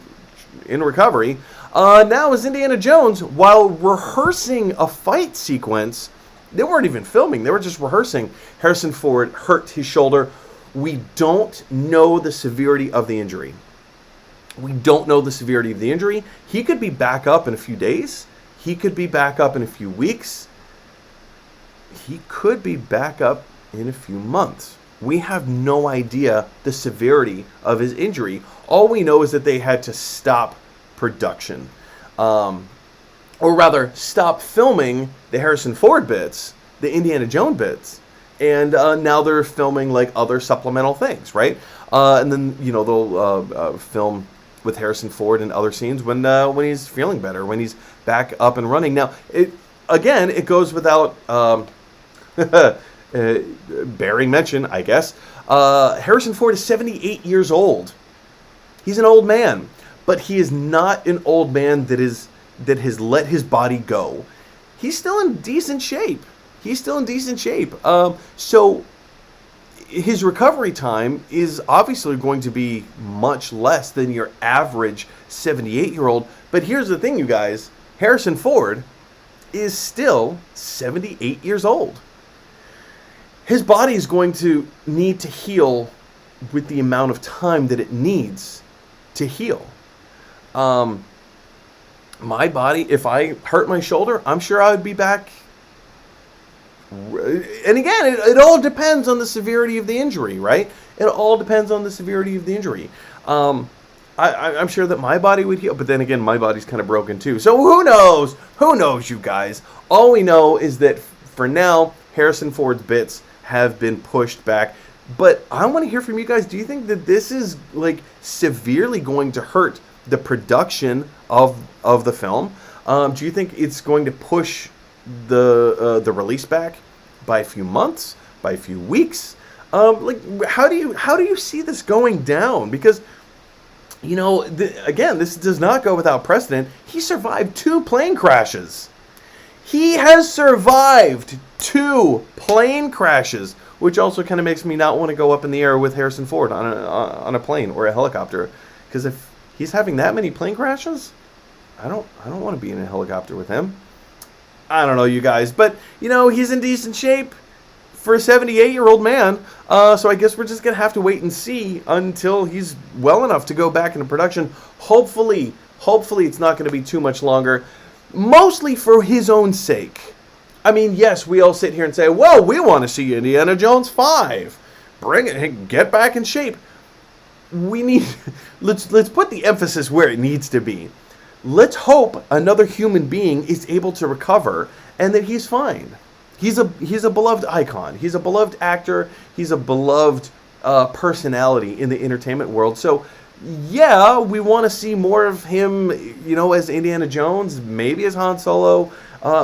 in recovery. Now as Indiana Jones, while rehearsing a fight sequence, they weren't even filming, they were just rehearsing. Harrison Ford hurt his shoulder. We don't know the severity of the injury. He could be back up in a few days. He could be back up in a few weeks. He could be back up in a few months. We have no idea the severity of his injury. All we know is that they had to stop production. Or rather, stop filming the Harrison Ford bits, the Indiana Jones bits. And now they're filming like other supplemental things, right? And then, you know, they'll film with Harrison Ford in other scenes when he's feeling better, when he's back up and running. Now, it goes without bearing mention, I guess. Harrison Ford is 78 years old. He's an old man, but he is not an old man that has let his body go. He's still in decent shape. So his recovery time is obviously going to be much less than your average 78-year-old. But here's the thing, you guys. Harrison Ford is still 78 years old. His body is going to need to heal with the amount of time that it needs to heal. My body, if I hurt my shoulder, I'm sure I would be back. And again, it all depends on the severity of the injury, right? It all depends on the severity of the injury. I'm sure that my body would heal, but then again, my body's kind of broken too. So who knows? Who knows, you guys? All we know is that for now, Harrison Ford's bits have been pushed back. But I want to hear from you guys. Do you think that this is like severely going to hurt the production of of the film. Do you think it's going to push the release back by a few months, by a few weeks? Like, how do you see this going down? Because, you know, again, this does not go without precedent. He survived 2 plane crashes. He has survived 2 plane crashes, which also kind of makes me not want to go up in the air with Harrison Ford on a plane or a helicopter. Because if he's having that many plane crashes, I don't want to be in a helicopter with him. I don't know, you guys, but you know, he's in decent shape for a 78-year-old man. So I guess we're just gonna have to wait and see until he's well enough to go back into production. Hopefully it's not going to be too much longer. Mostly for his own sake. I mean, yes, we all sit here and say, well, we want to see Indiana Jones 5. Bring it, get back in shape. We need, let's put the emphasis where it needs to be. Let's hope another human being is able to recover and that he's fine. He's a beloved icon. He's a beloved actor. He's a beloved personality in the entertainment world. So, yeah, we want to see more of him, you know, as Indiana Jones, maybe as Han Solo,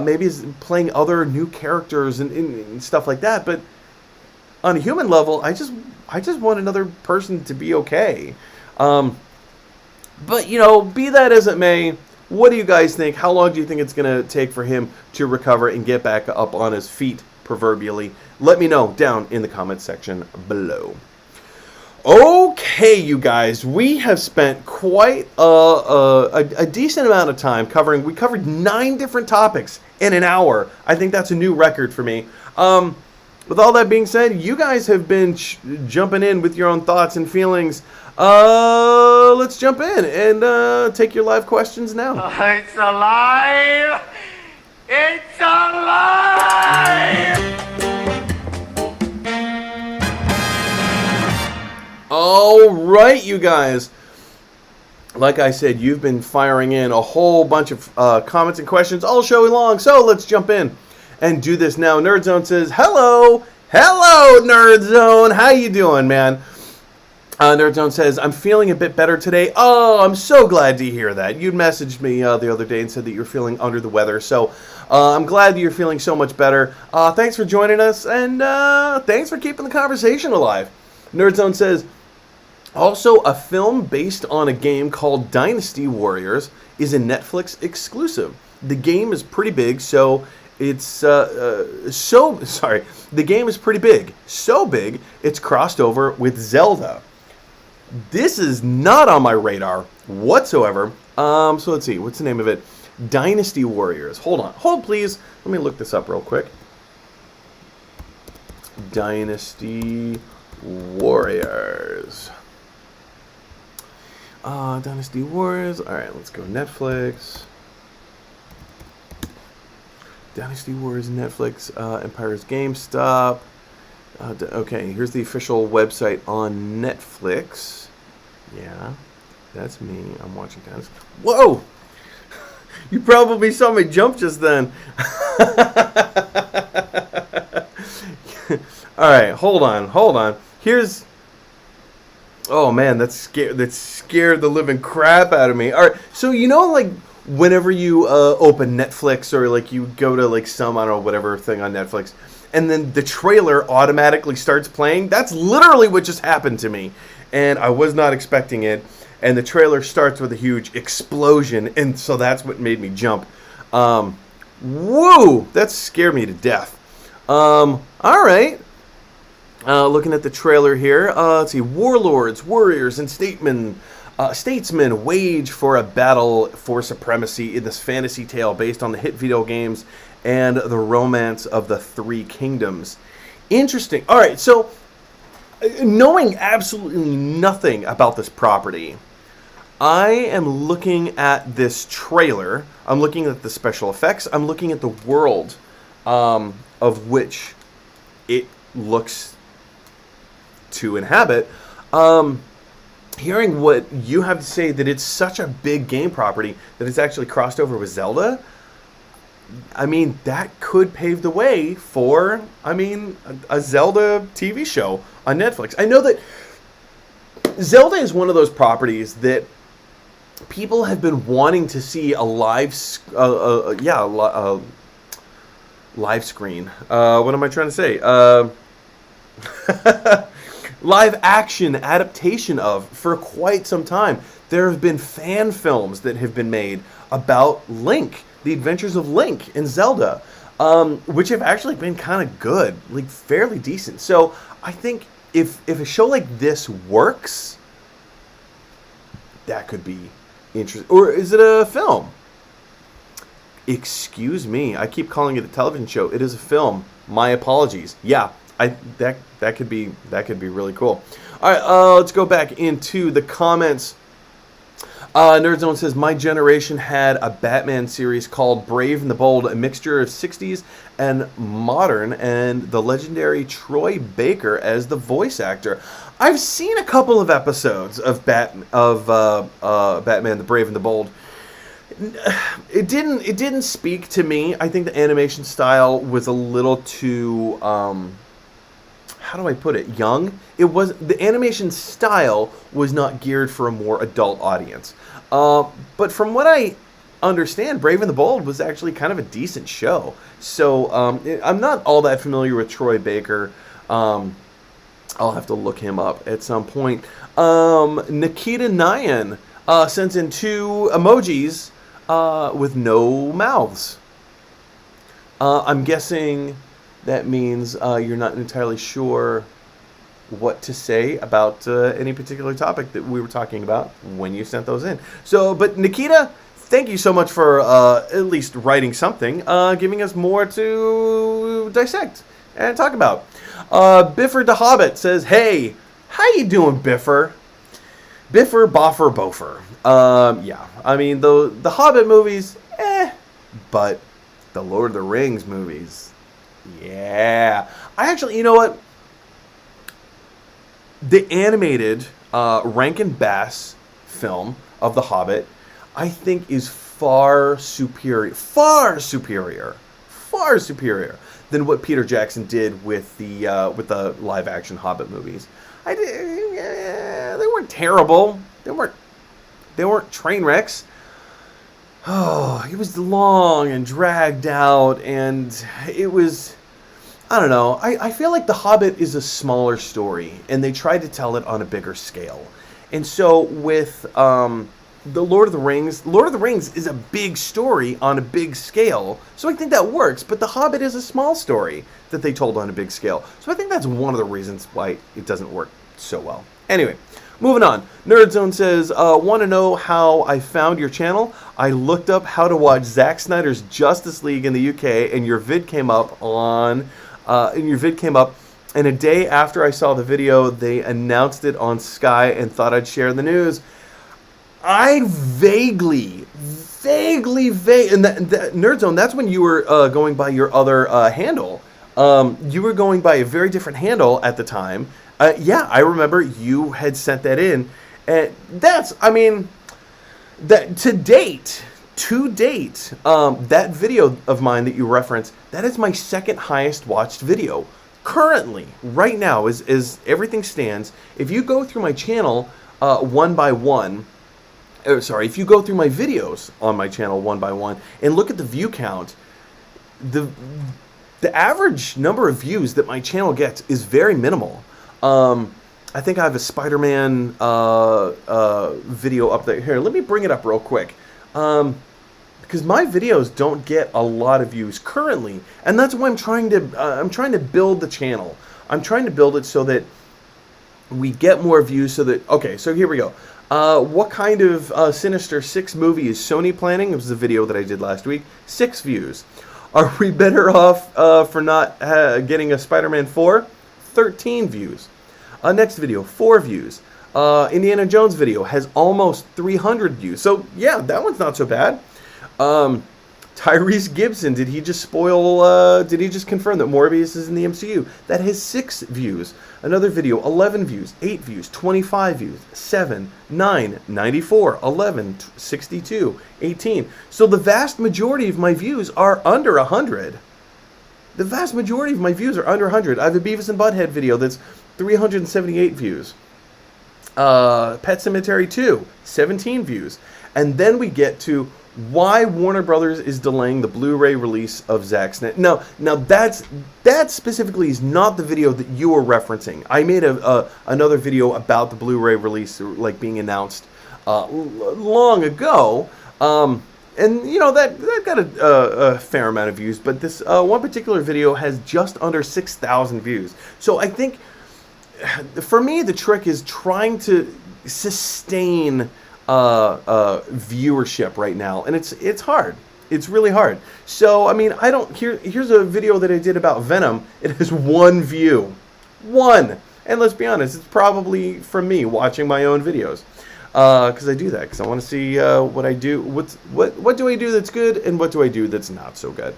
maybe as playing other new characters and stuff like that. But on a human level, I just want another person to be okay. But, you know, be that as it may, what do you guys think? How long do you think it's going to take for him to recover and get back up on his feet, proverbially? Let me know down in the comment section below. Okay, you guys, we have spent quite a decent amount of time covering. We covered 9 different topics in an hour. I think that's a new record for me. With all that being said, you guys have been jumping in with your own thoughts and feelings. Let's jump in and take your live questions now. It's alive! It's alive! All right, you guys. Like I said, you've been firing in a whole bunch of comments and questions all show long, so let's jump in and do this now. NerdZone says, hello, NerdZone. How you doing, man? NerdZone says, I'm feeling a bit better today. Oh, I'm so glad to hear that. You messaged me the other day and said that you're feeling under the weather, so I'm glad that you're feeling so much better. Thanks for joining us, and thanks for keeping the conversation alive. NerdZone says, also, a film based on a game called Dynasty Warriors is a Netflix exclusive. The game is pretty big, so it's the game is pretty big. So big, it's crossed over with Zelda. This is not on my radar whatsoever. So let's see, what's the name of it? Dynasty Warriors. Hold please. Let me look this up real quick. Dynasty Warriors. Dynasty Warriors. Alright, let's go Netflix. Dynasty Warriors, Netflix, Empire's GameStop. Okay, here's the official website on Netflix. Yeah, that's me. I'm watching Dynasty. Whoa! You probably saw me jump just then. Alright, hold on. Here's... Oh man, that scared the living crap out of me. All right, so you know, like whenever you open Netflix or like you go to like some, I don't know, whatever thing on Netflix, and then the trailer automatically starts playing. That's literally what just happened to me, and I was not expecting it. And the trailer starts with a huge explosion, and so that's what made me jump. Whoa, that scared me to death. All right. Looking at the trailer here, let's see. Warlords, warriors, and statesmen wage for a battle for supremacy in this fantasy tale based on the hit video games and the romance of the Three Kingdoms. Interesting. All right, so knowing absolutely nothing about this property, I am looking at this trailer. I'm looking at the special effects. I'm looking at the world of which it looks to inhabit. Hearing what you have to say, that it's such a big game property that it's actually crossed over with Zelda, I mean, that could pave the way for, I mean, a Zelda TV show on Netflix. I know that Zelda is one of those properties that people have been wanting to see a live screen. What am I trying to say? Live action adaptation of for quite some time. There have been fan films that have been made about Link, the adventures of Link in Zelda, which have actually been kind of good, like fairly decent. So I think if a show like this works, that could be interesting. Or is it a film? Excuse me, I keep calling it a television show. It is a film. My apologies. Yeah, that could be really cool. All right, let's go back into the comments. Nerdzone says, my generation had a Batman series called Brave and the Bold, a mixture of 60s and modern, and the legendary Troy Baker as the voice actor. I've seen a couple of episodes of Batman the Brave and the Bold. It didn't speak to me. I think the animation style was a little too how do I put it? Young. The animation style was not geared for a more adult audience. But from what I understand, Brave and the Bold was actually kind of a decent show. So I'm not all that familiar with Troy Baker. I'll have to look him up at some point. Nikita Nyan sends in 2 emojis with no mouths. I'm guessing that means you're not entirely sure what to say about any particular topic that we were talking about when you sent those in. So, but Nikita, thank you so much for at least writing something, giving us more to dissect and talk about. Biffer the Hobbit says, hey, how you doing, Biffer? Biffer, Boffer, Bofer. Yeah, I mean, the Hobbit movies, but the Lord of the Rings movies, yeah. I actually, you know what? The animated Rankin Bass film of The Hobbit, I think, is far superior than what Peter Jackson did with the live action Hobbit movies. They weren't terrible. They weren't train wrecks. Oh, it was long and dragged out, and it was, I don't know. I feel like The Hobbit is a smaller story, and they tried to tell it on a bigger scale. And so with the Lord of the Rings is a big story on a big scale. So I think that works, but The Hobbit is a small story that they told on a big scale. So I think that's one of the reasons why it doesn't work so well. Anyway, moving on. Nerdzone says, want to know how I found your channel? I looked up how to watch Zack Snyder's Justice League in the UK, and your vid came up and a day after I saw the video, they announced it on Sky and thought I'd share the news. I vaguely, and that Nerdzone, that's when you were going by your other handle. You were going by a very different handle at the time. Yeah, I remember you had sent that in. And that's, I mean, that to date, that video of mine that you referenced, that is my second highest watched video. Currently, right now, as everything stands, if you go through my channel one by one, if you go through my videos on my channel one by one and look at the view count, the average number of views that my channel gets is very minimal. I think I have a Spider-Man video up there. Here, let me bring it up real quick. Because my videos don't get a lot of views currently, and that's why I'm trying to build the channel. I'm trying to build it so that we get more views. Okay, so here we go. What kind of Sinister 6 movie is Sony planning? It was a video that I did last week. 6 views. Are we better off for not getting a Spider-Man 4? 13 views. Next video, 4 views. Indiana Jones video has almost 300 views. So yeah, that one's not so bad. Tyrese Gibson, did he just confirm that Morbius is in the MCU? That has 6 views. Another video, 11 views, 8 views, 25 views, 7, 9, 94, 11, 62, 18. So the vast majority of my views are under 100. The vast majority of my views are under 100. I have a Beavis and Butthead video that's 378 views. Pet Sematary 2, 17 views. and then we get to why Warner Brothers is delaying the Blu-ray release of Zack Snyder. Now that specifically is not the video that you were referencing. I made another video about the Blu-ray release, like being announced long ago, and that got a fair amount of views. But this one particular video has just under 6,000 views. So I think for me the trick is trying to sustain viewership right now, and it's hard. It's really hard. So I mean, here's a video that I did about Venom. It has 1 view, 1, and let's be honest, it's probably from me watching my own videos, because I do that because I want to see what I do. What do I do that's good, and what do I do that's not so good.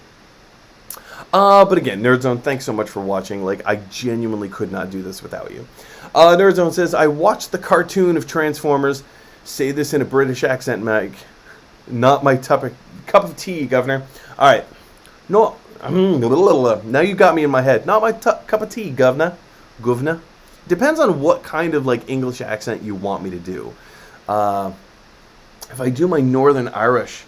But again, Nerdzone, thanks so much for watching. Like, I genuinely could not do this without you. Nerdzone says, I watched the cartoon of Transformers. Say this in a British accent, Mike. Not my cup of tea, Governor. All right. No. Now you got me in my head. Not my cup of tea, Governor. Governor. Depends on what kind of like English accent you want me to do. If I do my Northern Irish,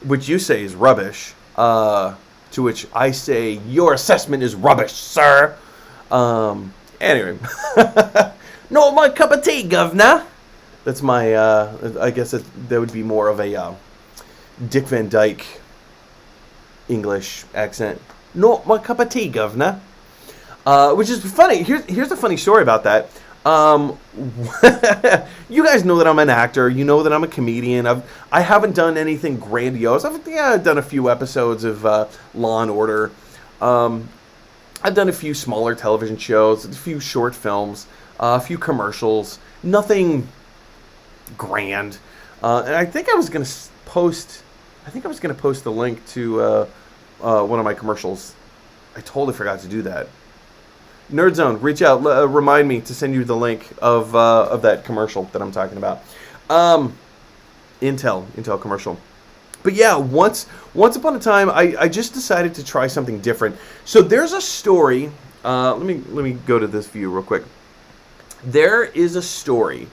which you say is rubbish, to which I say your assessment is rubbish, sir. Anyway. Not my cup of tea, Governor. That's my, I guess that would be more of a Dick Van Dyke English accent. Not my cup of tea, Governor. Which is funny. Here's a funny story about that. You guys know that I'm an actor. You know that I'm a comedian. I haven't done anything grandiose. I've done a few episodes of Law and Order. I've done a few smaller television shows, a few short films, a few commercials. Nothing grand, and I think I was gonna post the link to one of my commercials. I totally forgot to do that. Nerdzone, reach out, remind me to send you the link of that commercial that I'm talking about. Intel commercial. But yeah, once upon a time, I just decided to try something different. So there's a story. Let me go to this view real quick. There is a story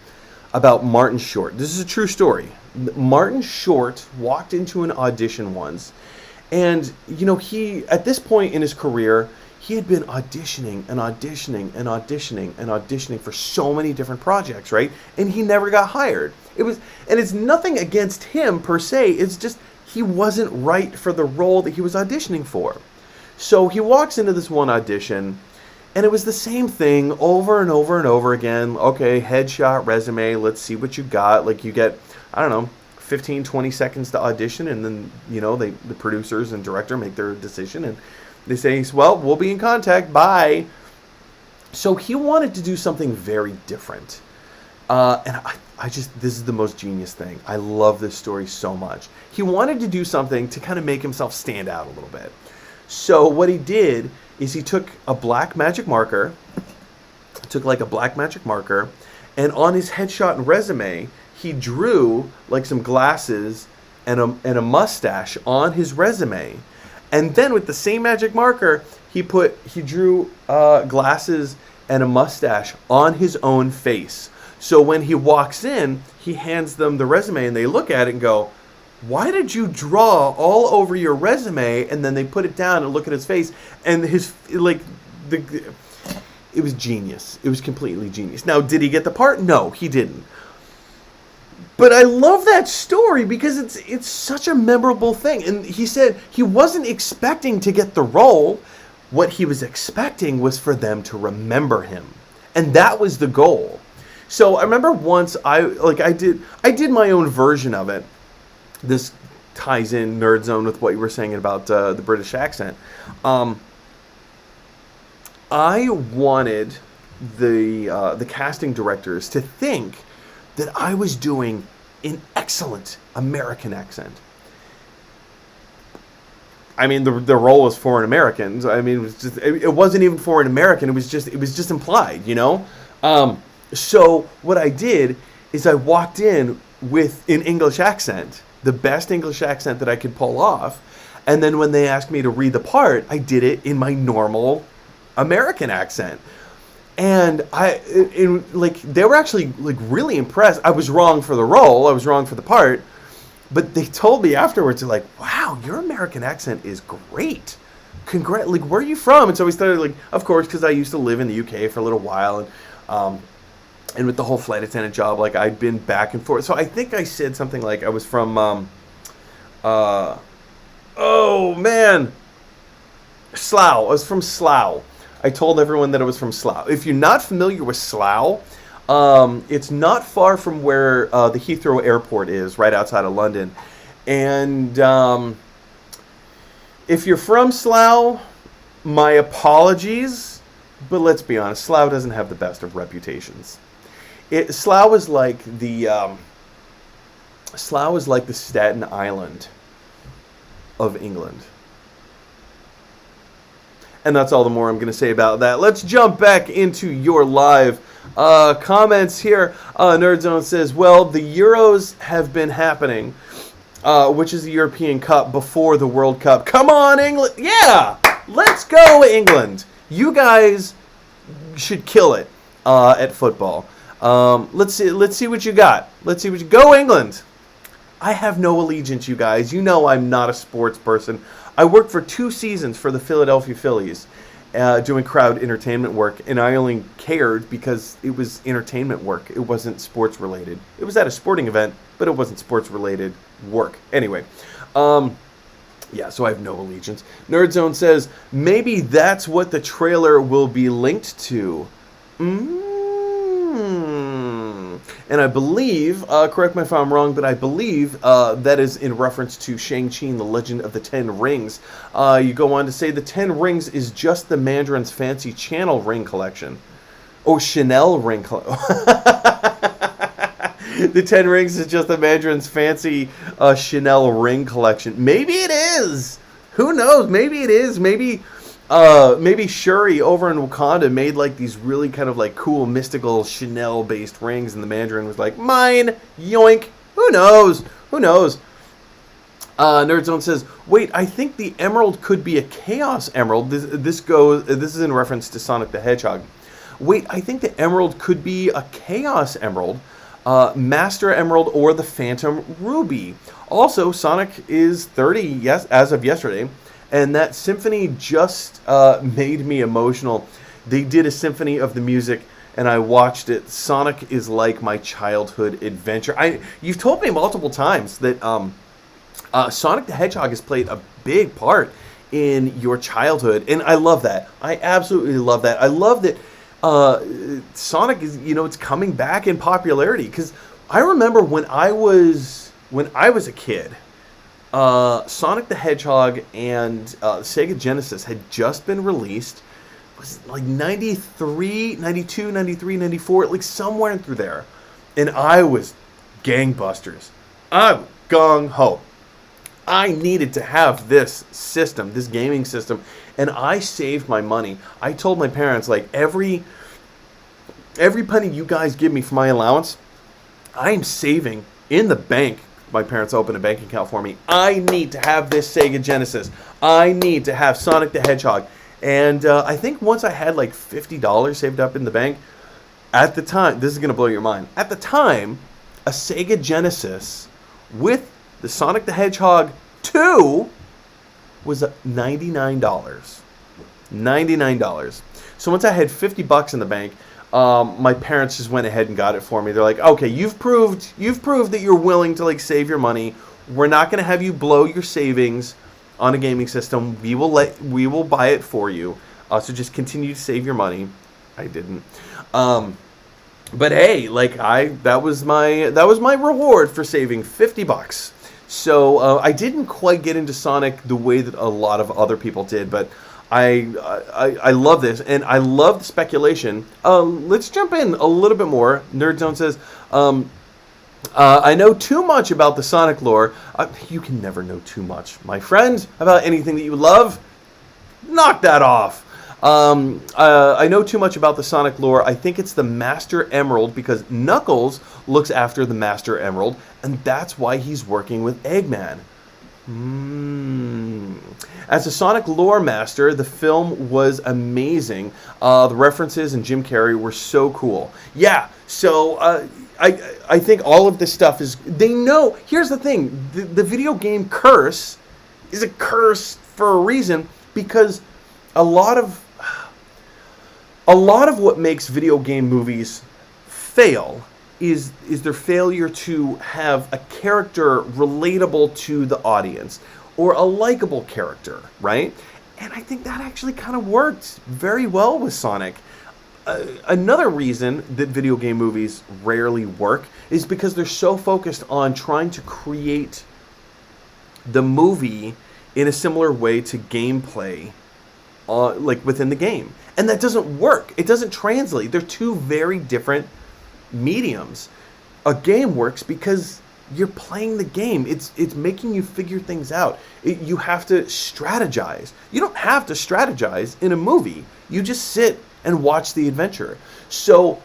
about Martin Short. This is a true story. Martin Short walked into an audition once, and he, at this point in his career, he had been auditioning for so many different projects, right? And he never got hired. It's nothing against him per se. It's just he wasn't right for the role that he was auditioning for. So he walks into this one audition, and it was the same thing over and over and over again. Okay, headshot, resume, let's see what you got. Like, you get, 15, 20 seconds to audition, and then, the producers and director make their decision, and they say, well, we'll be in contact, bye. So he wanted to do something very different. And this is the most genius thing. I love this story so much. He wanted to do something to kind of make himself stand out a little bit. So what he did is he took a black magic marker, and on his headshot and resume, he drew like some glasses and a mustache on his resume. And then with the same magic marker, he drew glasses and a mustache on his own face. So when he walks in, he hands them the resume, and they look at it and go, why did you draw all over your resume? And then they put it down and look at his face, and it was genius. It was completely genius. Now, did he get the part? No, he didn't. But I love that story because it's such a memorable thing. And he said he wasn't expecting to get the role. What he was expecting was for them to remember him. And that was the goal. So I remember once I did my own version of it. This ties in Nerdzone with what you were saying about the British accent. I wanted the casting directors to think that I was doing an excellent American accent. I mean, the role was foreign Americans. I mean, it wasn't even foreign American. It was just implied, So what I did is I walked in with an English accent, the best English accent that I could pull off, and then when they asked me to read the part, I did it in my normal American accent. And they were actually really impressed. I was wrong for the role. I was wrong for the part. But they told me afterwards, they're like, wow, your American accent is great. Like, where are you from? And so we started, like, of course, because I used to live in the UK for a little while. And with the whole flight attendant job, like, I'd been back and forth. So I think I said something like I was from, oh, man, Slough. I was from Slough. I told everyone that I was from Slough. If you're not familiar with Slough, it's not far from where the Heathrow Airport is, right outside of London. And if you're from Slough, my apologies, but let's be honest, Slough doesn't have the best of reputations. Slough is like the Staten Island of England. And that's all the more I'm going to say about that. Let's jump back into your live comments here. Nerdzone says, well, the Euros have been happening, which is the European Cup before the World Cup. Come on, England. Yeah, let's go, England. You guys should kill it at football. Let's see what you got. Go, England. I have no allegiance, you guys. You know I'm not a sports person. I worked for 2 seasons for the Philadelphia Phillies, doing crowd entertainment work, and I only cared because it was entertainment work. It wasn't sports related. It was at a sporting event, but it wasn't sports related work. Anyway, yeah, so I have no allegiance. Nerdzone says, maybe that's what the trailer will be linked to. And I believe, correct me if I'm wrong, but I believe that is in reference to Shang-Chi and the Legend of the Ten Rings. You go on to say the 10 Rings is just the Mandarin's fancy Channel ring collection. Oh, Chanel ring collection. The 10 Rings is just the Mandarin's fancy Chanel ring collection. Maybe it is. Who knows? Maybe it is. Maybe Shuri over in Wakanda made like these really kind of like cool mystical Chanel based rings, and the Mandarin was like, mine, yoink. Who knows? Nerdzone says, wait, I think the emerald could be a Chaos Emerald. This is in reference to Sonic the Hedgehog. Wait, I think the emerald could be a Chaos Emerald, Master Emerald, or the Phantom Ruby. Also, Sonic is 30, yes, as of yesterday. And that symphony just made me emotional. They did a symphony of the music, and I watched it. Sonic is like my childhood adventure. You've told me multiple times that Sonic the Hedgehog has played a big part in your childhood, and I love that. I absolutely love that. I love that Sonic is, it's coming back in popularity. Because I remember when I was a kid, Sonic the Hedgehog and Sega Genesis had just been released. Was it like 93, 92, 93, 94, like somewhere in through there. And I was gangbusters. I'm gung-ho. I needed to have this system, this gaming system, and I saved my money. I told my parents, like, every penny you guys give me for my allowance, I'm saving in the bank. My parents opened a bank account for me. I need to have this Sega Genesis. I need to have Sonic the Hedgehog. And I think once I had like $50 saved up in the bank, at the time, this is going to blow your mind. At the time, a Sega Genesis with the Sonic the Hedgehog 2 was $99. $99. So once I had $50 in the bank, my parents just went ahead and got it for me. They're like, okay, you've proved that you're willing to like save your money. We're not going to have you blow your savings on a gaming system. We will buy it for you. So just continue to save your money. I didn't. But hey, like that was my reward for saving $50. So I didn't quite get into Sonic the way that a lot of other people did, but I love this, and I love the speculation. Let's jump in a little bit more. Nerdzone says, I know too much about the Sonic lore. You can never know too much, my friend, about anything that you love. Knock that off. I know too much about the Sonic lore. I think it's the Master Emerald because Knuckles looks after the Master Emerald, and that's why he's working with Eggman. As a Sonic lore master, the film was amazing. The references and Jim Carrey were so cool. Yeah, so I think all of this stuff is, they know, here's the thing, the video game curse is a curse for a reason, because a lot of what makes video game movies fail is their failure to have a character relatable to the audience, or a likable character, right? And I think that actually kind of worked very well with Sonic. Another reason that video game movies rarely work is because they're so focused on trying to create the movie in a similar way to gameplay, like within the game. And that doesn't work. It doesn't translate. They're two very different mediums. A game works because you're playing the game. It's making you figure things out. You have to strategize. You don't have to strategize in a movie. You just sit and watch the adventure. So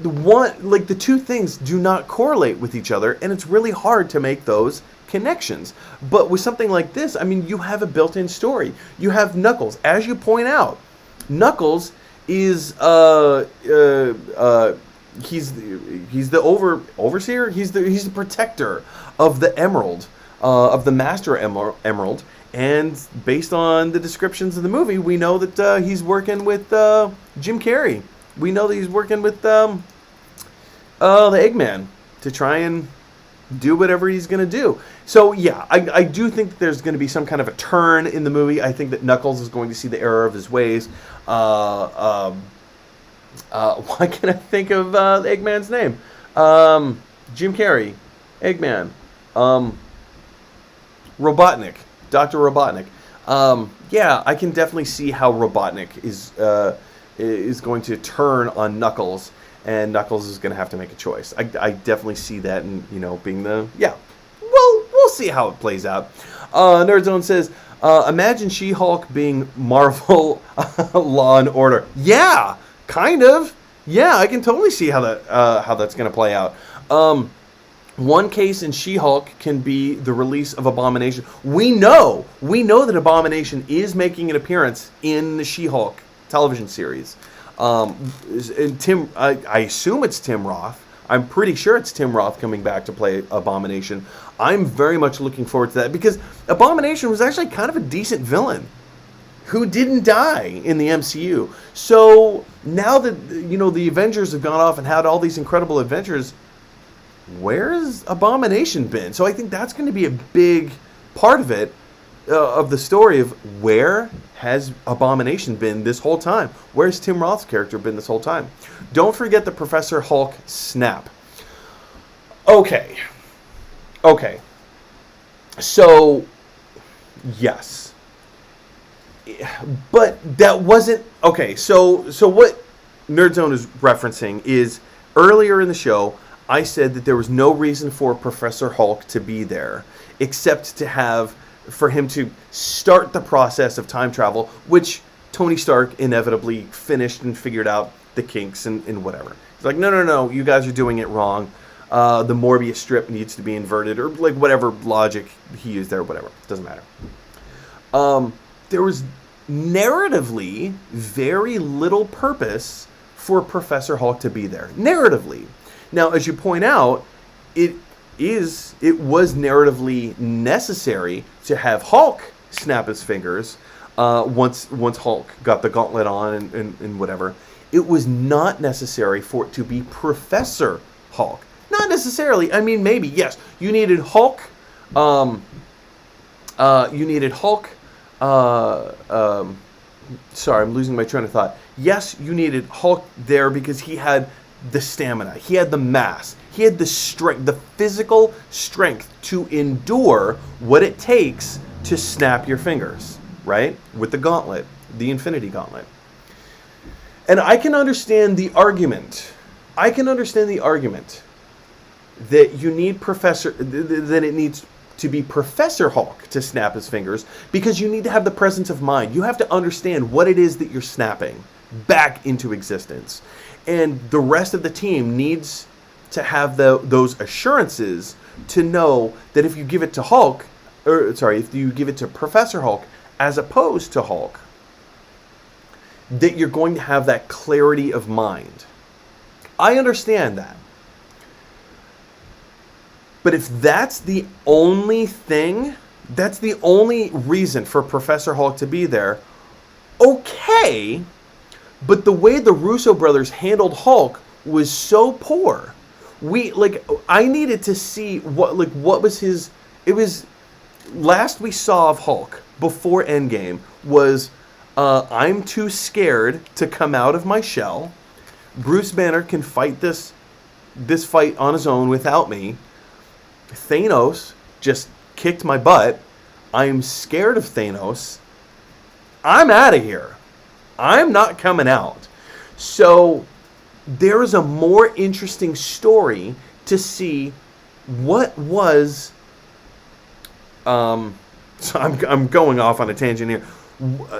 the two things do not correlate with each other, and it's really hard to make those connections. But with something like this, I mean, you have a built-in story. You have Knuckles, as you point out. Knuckles is he's the overseer. He's the protector of the Emerald, of the Master Emerald. And based on the descriptions of the movie, we know that he's working with Jim Carrey. We know that he's working with the Eggman to try and do whatever he's going to do. So yeah, I do think that there's going to be some kind of a turn in the movie. I think that Knuckles is going to see the error of his ways. Why can't I think of Eggman's name? Jim Carrey, Eggman, Robotnik, Dr. Robotnik. Yeah, I can definitely see how Robotnik is going to turn on Knuckles, and Knuckles is going to have to make a choice. I definitely see that, and being we'll see how it plays out. Nerdzone says, imagine She-Hulk being Marvel Law and Order. Yeah, kind of. Yeah, I can totally see how that's going to play out. One case in She-Hulk can be the release of Abomination. We know that Abomination is making an appearance in the She-Hulk television series. And I assume it's Tim Roth. I'm pretty sure it's Tim Roth coming back to play Abomination. I'm very much looking forward to that, because Abomination was actually kind of a decent villain who didn't die in the MCU. So now that the Avengers have gone off and had all these incredible adventures, where's Abomination been? So I think that's going to be a big part of it, of the story of where has Abomination been this whole time? Where's Tim Roth's character been this whole time? Don't forget the Professor Hulk snap. Okay. So, yes. But that wasn't... Okay, so what Nerdzone is referencing is, earlier in the show, I said that there was no reason for Professor Hulk to be there, except for him to start the process of time travel, which Tony Stark inevitably finished and figured out the kinks and whatever. He's like, no, you guys are doing it wrong. The Morbius strip needs to be inverted, or like whatever logic he used there, whatever. Doesn't matter. There was narratively very little purpose for Professor Hulk to be there. Narratively. Now, as you point out, it was narratively necessary to have Hulk snap his fingers once Hulk got the gauntlet on and whatever. It was not necessary for it to be Professor Hulk. Not necessarily. I mean, maybe, yes. You needed Hulk. Sorry, I'm losing my train of thought. Yes, you needed Hulk there because he had the stamina. He had the mass. He had the strength, the physical strength to endure what it takes to snap your fingers, right? With the gauntlet, the Infinity Gauntlet. And I can understand the argument. That you need that it needs to be Professor Hulk to snap his fingers, because you need to have the presence of mind. You have to understand what it is that you're snapping back into existence. And the rest of the team needs to have those assurances to know that if you give it to if you give it to Professor Hulk as opposed to Hulk, that you're going to have that clarity of mind. I understand that. But if that's the only thing, that's the only reason for Professor Hulk to be there, okay, but the way the Russo brothers handled Hulk was so poor. I needed to see what was his, it was, last we saw of Hulk before Endgame was, I'm too scared to come out of my shell. Bruce Banner can fight this fight on his own without me. Thanos just kicked my butt. I'm scared of Thanos. I'm out of here. I'm not coming out. So there is a more interesting story to see what was. So I'm going off on a tangent here.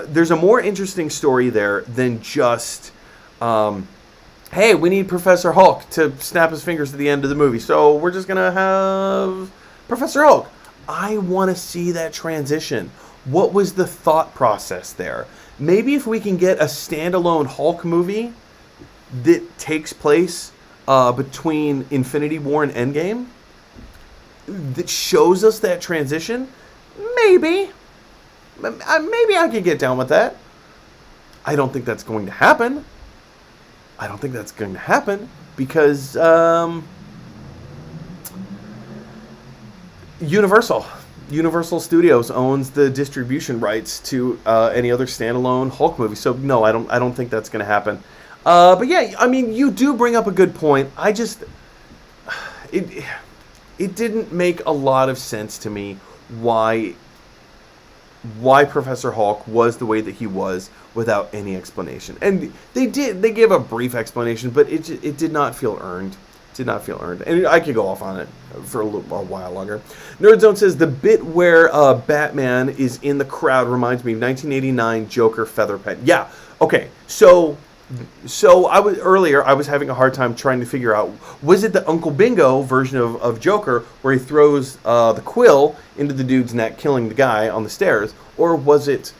There's a more interesting story there than just, hey, we need Professor Hulk to snap his fingers at the end of the movie, so we're just gonna have Professor Hulk. I want to see that transition. What was the thought process there? Maybe if we can get a standalone Hulk movie that takes place between Infinity War and Endgame that shows us that transition, maybe I could get down with that. I don't think that's going to happen. Because Universal Studios owns the distribution rights to any other standalone Hulk movie. So no, I don't think that's going to happen. But yeah, I mean, you do bring up a good point. It didn't make a lot of sense to me why Professor Hulk was the way that he was without any explanation. And they gave a brief explanation, but it did not feel earned. And I could go off on it for a while longer. Nerdzone says the bit where Batman is in the crowd reminds me of 1989 Joker feather pen. Yeah, okay. So I was having a hard time trying to figure out, was it the Uncle Bingo version of Joker where he throws the quill into the dude's neck, killing the guy on the stairs, or was it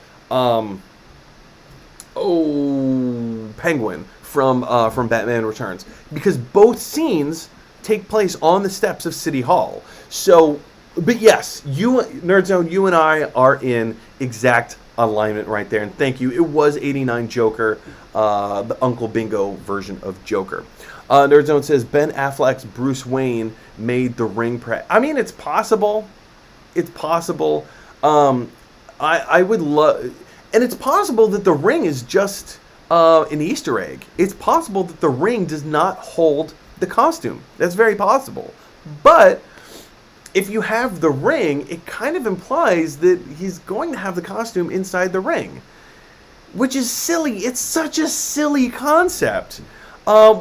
Penguin from Batman Returns? Because both scenes take place on the steps of City Hall. So, but yes, Nerdzone, you and I are in exact alignment right there, and thank you. It was 89 Joker, the Uncle Bingo version of Joker. Nerdzone says Ben Affleck's Bruce Wayne made the Ring. I mean, it's possible. It's possible. I would love, and it's possible that the Ring is just an Easter egg. It's possible that the Ring does not hold the costume. That's very possible. But if you have the Ring, it kind of implies that he's going to have the costume inside the Ring, which is silly. It's such a silly concept,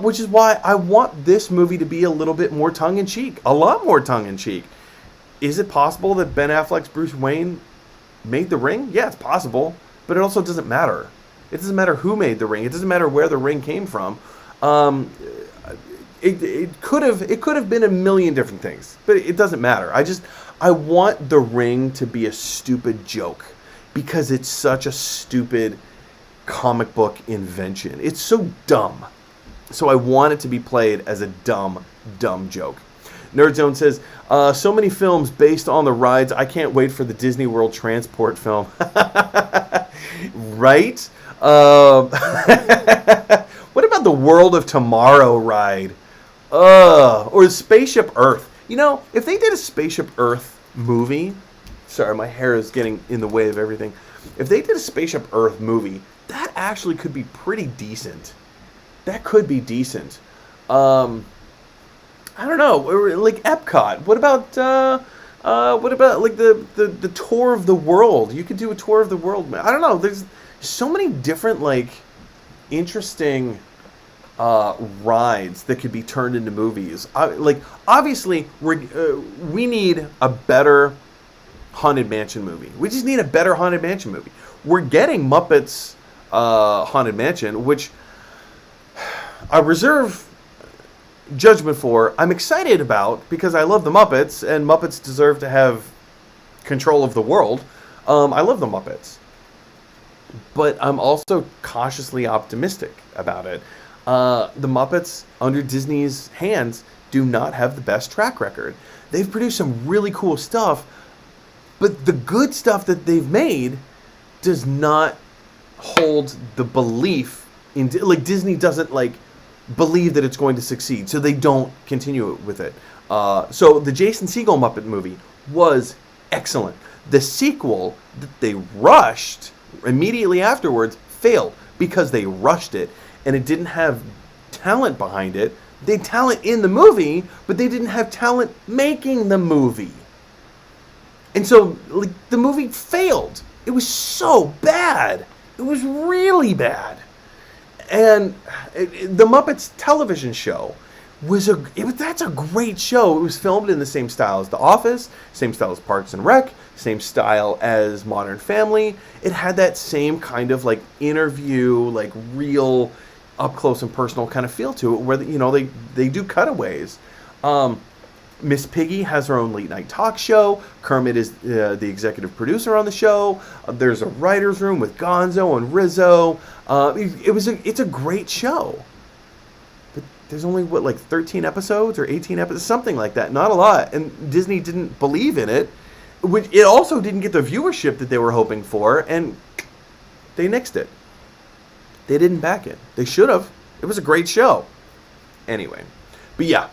which is why I want this movie to be a little bit more tongue-in-cheek, a lot more tongue-in-cheek. Is it possible that Ben Affleck's Bruce Wayne made the Ring? Yeah, it's possible, but it also doesn't matter. It doesn't matter who made the Ring. It doesn't matter where the Ring came from. It could have been a million different things, but it doesn't matter. I want the Ring to be a stupid joke because it's such a stupid comic book invention. It's so dumb. So I want it to be played as a dumb joke. Nerdzone says, so many films based on the rides. I can't wait for the Disney World Transport film. Right? What about the World of Tomorrow ride? Or Spaceship Earth. You know, if they did a Spaceship Earth movie, sorry, my hair is getting in the way of everything. If they did a Spaceship Earth movie, that actually could be pretty decent. That could be decent. I don't know, like Epcot. What about like the tour of the world? You could do a tour of the world. I don't know. There's so many different like interesting rides that could be turned into movies. Like obviously we need a better Haunted Mansion movie. We just need a better Haunted Mansion movie. We're getting Muppets Haunted Mansion, which I reserve judgment for. I'm excited about because I love the Muppets, and Muppets deserve to have control of the world. I love the Muppets, but I'm also cautiously optimistic about it. The Muppets, under Disney's hands, do not have the best track record. They've produced some really cool stuff, but the good stuff that they've made does not hold the belief in, like, Disney doesn't, like, believe that it's going to succeed, so they don't continue with it. So the Jason Segel Muppet movie was excellent. The sequel that they rushed immediately afterwards failed because they rushed it, and it didn't have talent behind it. They had talent in the movie, but they didn't have talent making the movie. And so, like, the movie failed. It was so bad. It was really bad. And the Muppets television show that's a great show. It was filmed in the same style as The Office, same style as Parks and Rec, same style as Modern Family. It had that same kind of, like, interview, like, real up close and personal kind of feel to it, where, you know, they do cutaways. Miss Piggy has her own late night talk show. Kermit is the executive producer on the show. There's a writer's room with Gonzo and Rizzo. It's a great show. But there's only, 13 episodes or 18 episodes, something like that. Not a lot. And Disney didn't believe in it. It also didn't get the viewership that they were hoping for, and they nixed it. They didn't back it. They should have. It was a great show. Anyway. But yeah.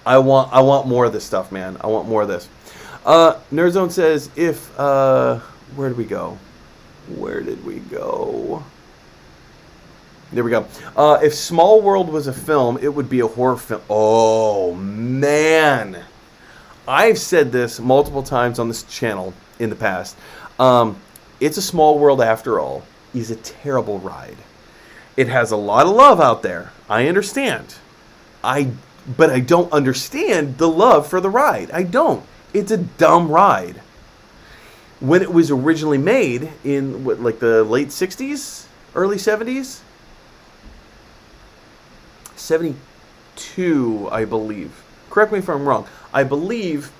I want more of this stuff, man. I want more of this. Nerdzone says, where did we go? There we go. If Small World was a film, it would be a horror film. Oh, man. I've said this multiple times on this channel in the past. It's a Small World After All is a terrible ride. It has a lot of love out there. I understand. But I don't understand the love for the ride. I don't. It's a dumb ride. When it was originally made in, the late 60s? Early 70s? 72, I believe. Correct me if I'm wrong. I believe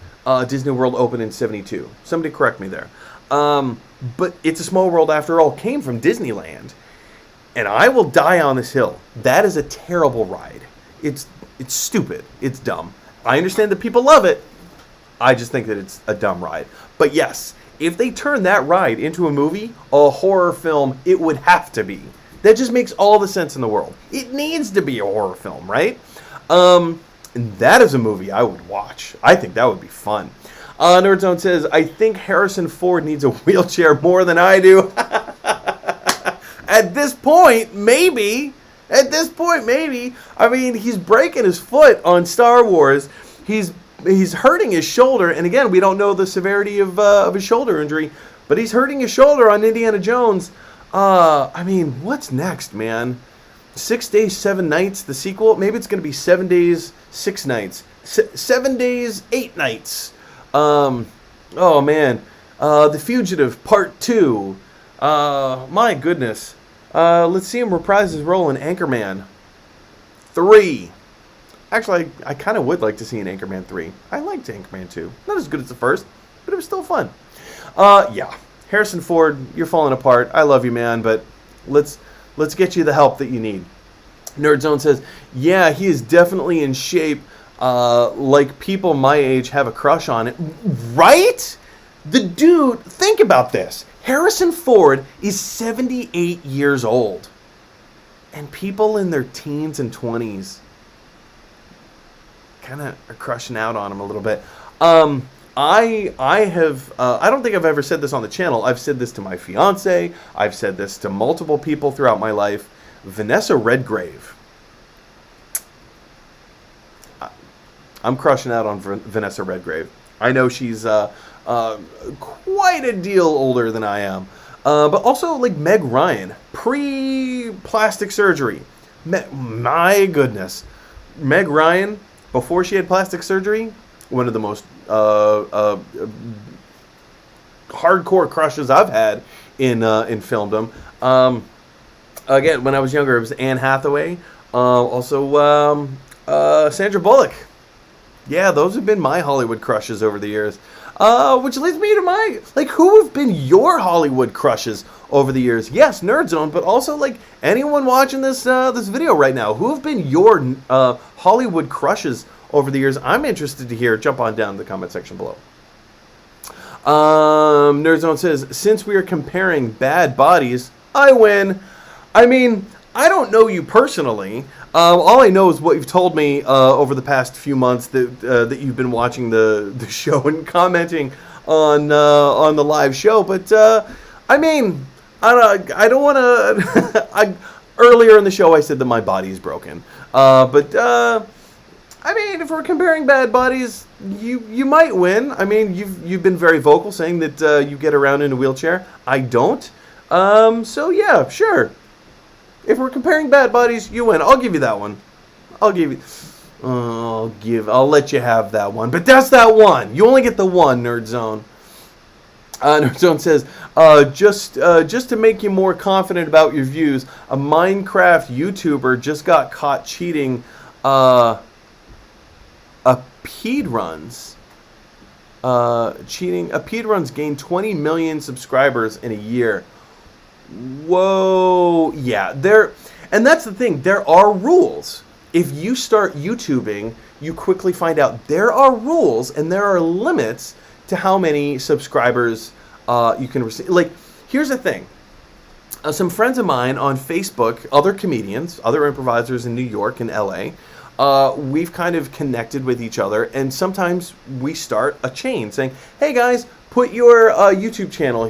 Disney World opened in 72. Somebody correct me there. But It's a Small World After All came from Disneyland. And I will die on this hill. That is a terrible ride. It's stupid. It's dumb. I understand that people love it. I just think that it's a dumb ride. But yes, if they turn that ride into a movie, a horror film, it would have to be. That just makes all the sense in the world. It needs to be a horror film, right? And that is a movie I would watch. I think that would be fun. Nerdzone says, I think Harrison Ford needs a wheelchair more than I do. At this point, maybe. I mean, he's breaking his foot on Star Wars. He's hurting his shoulder. And again, we don't know the severity of his shoulder injury. But he's hurting his shoulder on Indiana Jones. I mean, what's next, man? 6 days, 7 nights, the sequel? Maybe it's going to be 7 days, 6 nights. 7 days, 8 nights. Oh, man. The Fugitive, Part 2. My goodness. Let's see him reprise his role in Anchorman 3. Actually, I kind of would like to see an Anchorman 3. I liked Anchorman 2. Not as good as the first, but it was still fun. Yeah. Harrison Ford, you're falling apart. I love you, man, but let's get you the help that you need. Nerdzone says, yeah, he is definitely in shape. Like people my age have a crush on it. Right? The dude, think about this. Harrison Ford is 78 years old. And people in their teens and 20s kind of are crushing out on him a little bit. I don't think I've ever said this on the channel. I've said this to my fiance. I've said this to multiple people throughout my life. Vanessa Redgrave. I'm crushing out on Vanessa Redgrave. I know she's quite a deal older than I am. But also, like, Meg Ryan. Pre-plastic surgery. My goodness. Meg Ryan, before she had plastic surgery, one of the most hardcore crushes I've had in filmdom. Again, when I was younger, it was Anne Hathaway. Also, Sandra Bullock. Yeah, those have been my Hollywood crushes over the years. Which leads me to my, like, who have been your Hollywood crushes over the years? Yes, Nerd Zone, but also, like, anyone watching this this video right now, who have been your Hollywood crushes over the years? I'm interested to hear. Jump on down in the comment section below. Nerd Zone says, since we are comparing bad bodies, I win. I mean, I don't know you personally. All I know is what you've told me over the past few months that you've been watching the show and commenting on the live show. But I mean, I don't want to. Earlier in the show, I said that my body is broken. But I mean, if we're comparing bad bodies, you might win. I mean, you've been very vocal saying that you get around in a wheelchair. I don't. So yeah, sure. If we're comparing bad bodies, you win. I'll give you that one. I'll let you have that one. But that's that one. You only get the one, Nerd Zone. Nerd Zone says, just to make you more confident about your views, a Minecraft YouTuber just got caught cheating a Speedruns. Cheating. A Speedruns gained 20 million subscribers in a year. Whoa. Yeah, and that's the thing. There are rules. If you start YouTubing, you quickly find out there are rules and there are limits to how many subscribers you can receive. Like, here's the thing. Some friends of mine on Facebook, other comedians, other improvisers in New York and LA, we've kind of connected with each other, and sometimes we start a chain saying, hey guys, put your YouTube channel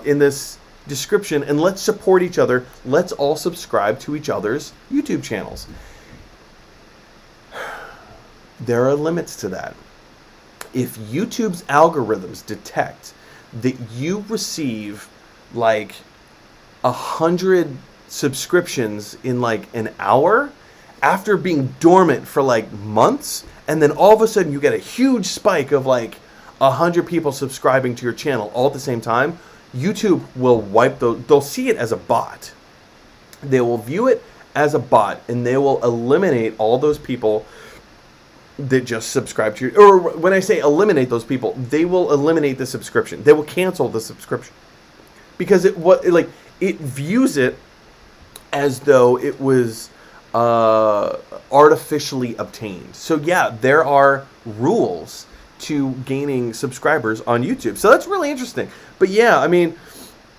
in this description and let's support each other. Let's all subscribe to each other's YouTube channels. There are limits to that. If YouTube's algorithms detect that you receive like 100 subscriptions in like an hour after being dormant for like months, and then all of a sudden you get a huge spike of like 100 people subscribing to your channel all at the same time, YouTube will wipe those. They'll see it as a bot. They will view it as a bot, and they will eliminate all those people that just subscribe to you. Or when I say eliminate those people, they will eliminate the subscription. They will cancel the subscription because it views it as though it was artificially obtained. So yeah, there are rules to gaining subscribers on YouTube. So that's really interesting. But yeah, I mean,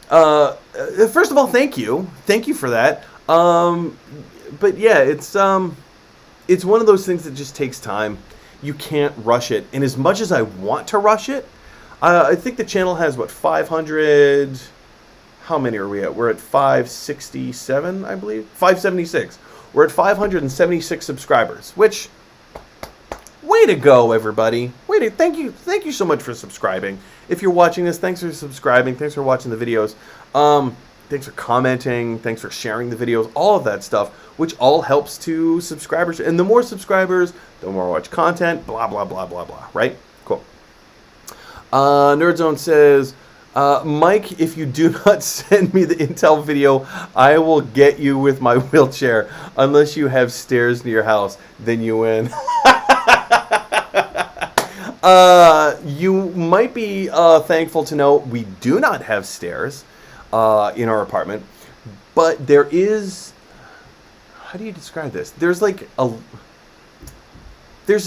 first of all, thank you for that. But yeah, it's one of those things that just takes time. You can't rush it. And as much as I want to rush it, I think the channel has 500. How many are we at? We're at 567, I believe. 576. We're at 576 subscribers, which, way to go, everybody. Thank you so much for subscribing. If you're watching this, thanks for subscribing. Thanks for watching the videos. Thanks for commenting. Thanks for sharing the videos. All of that stuff, which all helps to subscribers. And the more subscribers, the more watch content, blah, blah, blah, blah, blah. Right? Cool. Nerdzone says, Mike, if you do not send me the Intel video, I will get you with my wheelchair. Unless you have stairs near your house, then you win. You might be thankful to know we do not have stairs in our apartment, but there is, how do you describe this? There's a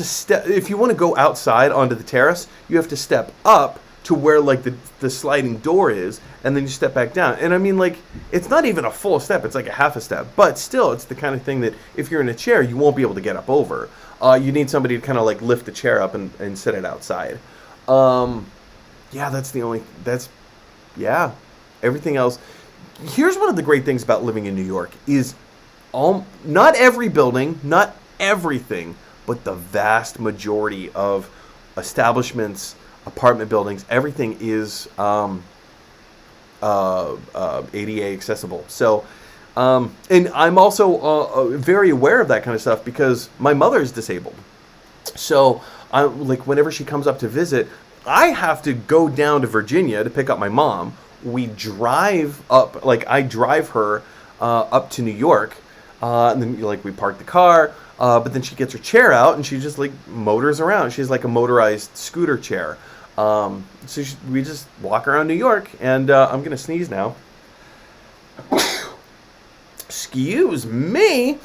step. If you want to go outside onto the terrace, you have to step up to where like the sliding door is, and then you step back down. And I mean, like, it's not even a full step, it's like a half a step, but still, it's the kind of thing that if you're in a chair, you won't be able to get up over. You need somebody to kind of like lift the chair up and set it outside. Yeah, everything else. Here's one of the great things about living in New York is not every building, not everything, but the vast majority of establishments, apartment buildings, everything is ADA accessible. So, and I'm also very aware of that kind of stuff because my mother is disabled. So, like, whenever she comes up to visit, I have to go down to Virginia to pick up my mom. We drive up, like, I drive her up to New York, and then, like, we park the car, but then she gets her chair out and she just, like, motors around. She's like a motorized scooter chair. So we just walk around New York, and I'm gonna sneeze now. Excuse me.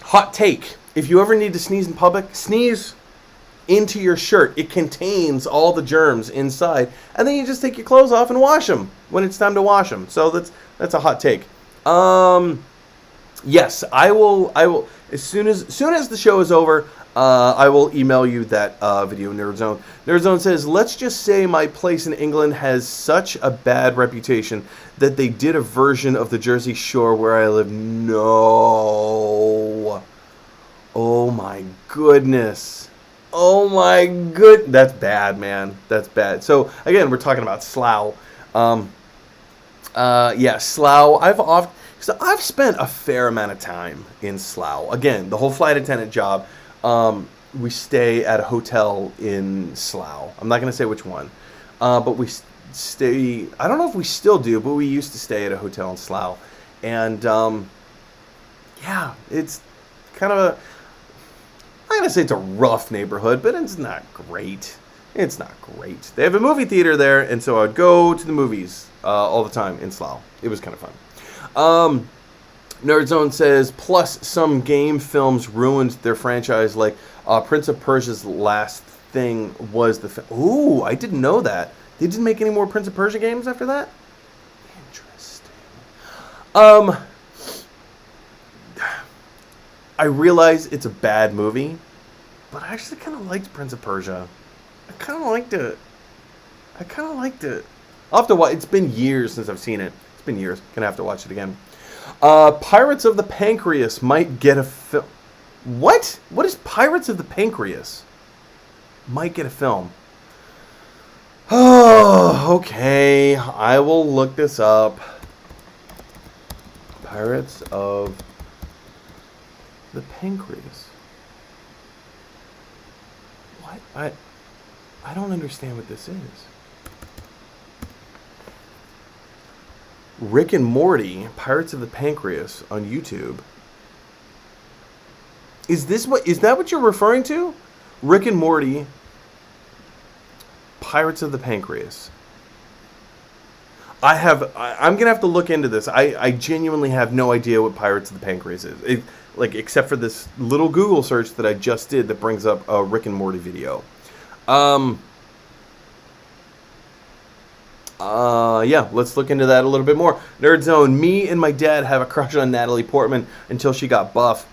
Hot take: if you ever need to sneeze in public, sneeze into your shirt. It contains all the germs inside, and then you just take your clothes off and wash them when it's time to wash them. So that's a hot take. Yes, I will. As soon as the show is over, I will email you that video, Nerdzone. Nerdzone says, let's just say my place in England has such a bad reputation that they did a version of the Jersey Shore where I live. No. Oh my goodness. Oh my good. That's bad, man. That's bad. So again, we're talking about Slough. Yeah, Slough. I've spent a fair amount of time in Slough. Again, the whole flight attendant job. We stay at a hotel in Slough. I'm not going to say which one, but we stay. I don't know if we still do, but we used to stay at a hotel in Slough, and yeah, it's kind of a. I'm going to say it's a rough neighborhood, but it's not great. It's not great. They have a movie theater there, and so I'd go to the movies all the time in Slough. It was kind of fun. Nerdzone says, plus some game films ruined their franchise, like Prince of Persia's last thing was the... Ooh, I didn't know that. They didn't make any more Prince of Persia games after that? Interesting. I realize it's a bad movie, but I actually kind of liked Prince of Persia. I kind of liked it. I'll have to watch. It's been years since I've seen it. It's been years. Gonna have to watch it again. Pirates of the Pancreas might get a film. What? What is Pirates of the Pancreas? Might get a film. Oh, okay. I will look this up. Pirates of the Pancreas. What? I don't understand what this is. Rick and Morty, Pirates of the Pancreas on YouTube. Is that what you're referring to? Rick and Morty, Pirates of the Pancreas. I'm gonna have to look into this. I genuinely have no idea what Pirates of the Pancreas is. Except for this little Google search that I just did that brings up a Rick and Morty video. Yeah, let's look into that a little bit more. Nerdzone, me and my dad have a crush on Natalie Portman until she got buff.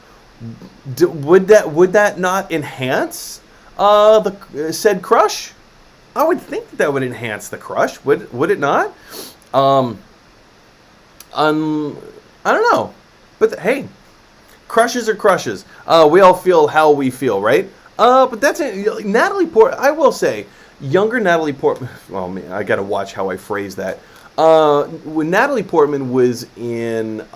Would that not enhance the said crush? I would think that would enhance the crush. Would it not? I don't know. But hey, crushes are crushes. We all feel how we feel, right? But that's it. Natalie Portman, I will say, younger Natalie Portman. Well, man, I got to watch how I phrase that. When Natalie Portman was in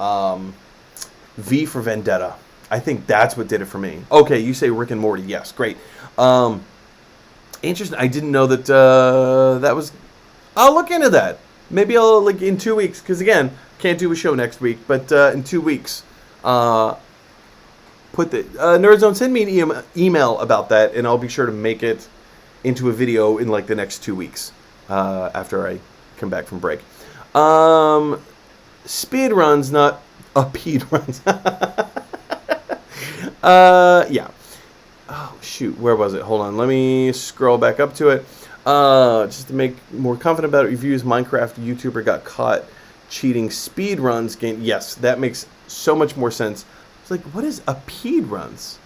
V for Vendetta, I think that's what did it for me. Okay, you say Rick and Morty. Yes, great. Interesting. I didn't know that that was... I'll look into that. Maybe I'll, in 2 weeks, because again, can't do a show next week, but in 2 weeks, put the... Nerdzone, send me an email about that, and I'll be sure to make it into a video in, the next 2 weeks, after I come back from break. Speed runs, not peed runs. Yeah. Oh, shoot. Where was it? Hold on. Let me scroll back up to it. Just to make more confident about it, reviews, Minecraft YouTuber got caught cheating speed runs game. Yes, that makes so much more sense. It's like, what is a peed runs?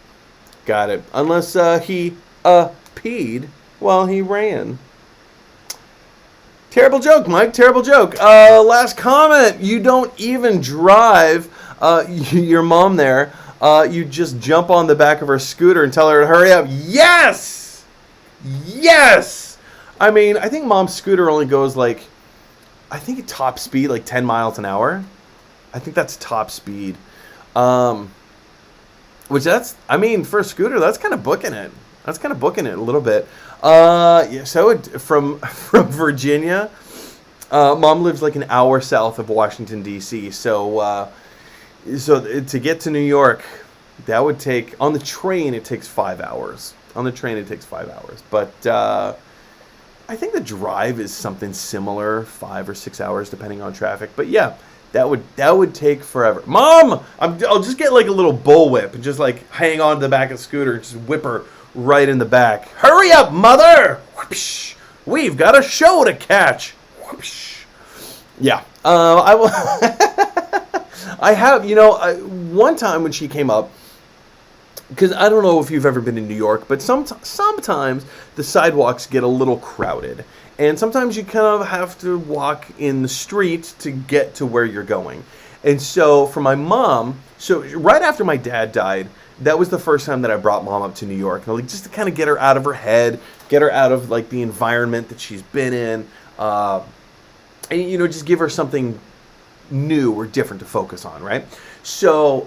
Got it. Unless he peed while he ran. Terrible joke, Mike. Terrible joke. Last comment. You don't even drive. Your mom there. You just jump on the back of her scooter and tell her to hurry up. Yes! Yes! I mean, I think mom's scooter only goes I think at top speed, 10 miles an hour. I think that's top speed. Which for a scooter, that's kind of booking it. That's kind of booking it a little bit. Yeah, so from Virginia, mom lives an hour south of Washington, D.C., so to get to New York, that would take... On the train, it takes 5 hours. But, I think the drive is something similar, 5 or 6 hours depending on traffic. But yeah, that would take forever. Mom, I'll just get like a little bullwhip and just like hang on to the back of the scooter and just whip her right in the back. Hurry up, mother! Whoopsh. We've got a show to catch. Whoopsh. Yeah, I will. I have, one time when she came up, because I don't know if you've ever been in New York, but sometimes the sidewalks get a little crowded. And sometimes you kind of have to walk in the street to get to where you're going. And so for my mom, so right after my dad died, that was the first time that I brought mom up to New York. Like, just to kind of get her out of her head, get her out of like the environment that she's been in. And, just give her something new or different to focus on, right? So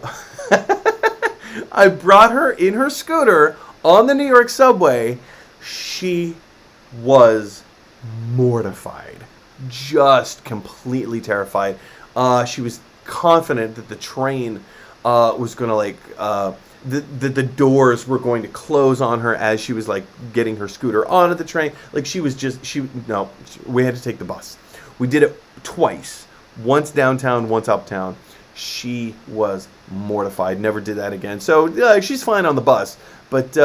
I brought her in her scooter on the New York subway. She was mortified, just completely terrified. She was confident that the train was going to the doors were going to close on her as she was like getting her scooter onto the train. Like we had to take the bus. We did it twice, once downtown, once uptown. She was mortified, never did that again. So she's fine on the bus, but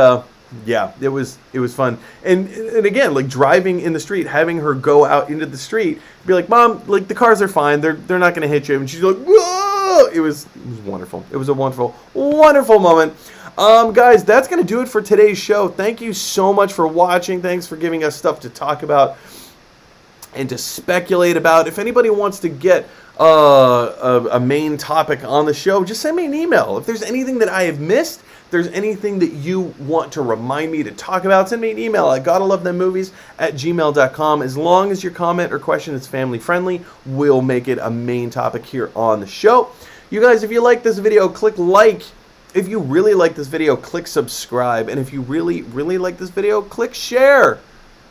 yeah, it was fun. And again, like driving in the street, having her go out into the street, be like, Mom, like the cars are fine, they're not gonna hit you. And she's like, whoa! It was wonderful. It was a wonderful, wonderful moment. Guys, that's gonna do it for today's show. Thank you so much for watching. Thanks for giving us stuff to talk about and to speculate about. If anybody wants to get a main topic on the show, just send me an email. If there's anything that I have missed, if there's anything that you want to remind me to talk about, send me an email at gottalovethemovies@gmail.com. As long as your comment or question is family friendly, we'll make it a main topic here on the show. You guys, if you like this video, click like. If you really like this video, click subscribe. And if you really, really like this video, click share.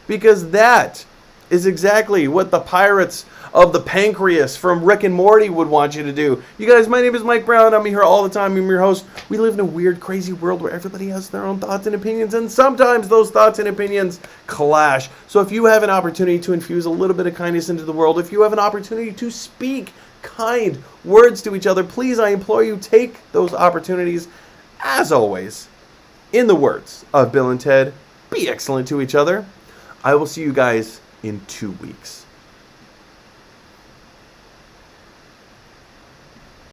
Because that is exactly what the pirates of the pancreas from Rick and Morty would want you to do. You guys, my name is Mike Brown. I'm here all the time. I'm your host. We live in a weird, crazy world where everybody has their own thoughts and opinions, and sometimes those thoughts and opinions clash. So if you have an opportunity to infuse a little bit of kindness into the world, if you have an opportunity to speak kind words to each other, please, I implore you, take those opportunities. As always, in the words of Bill and Ted, be excellent to each other. I will see you guys in 2 weeks.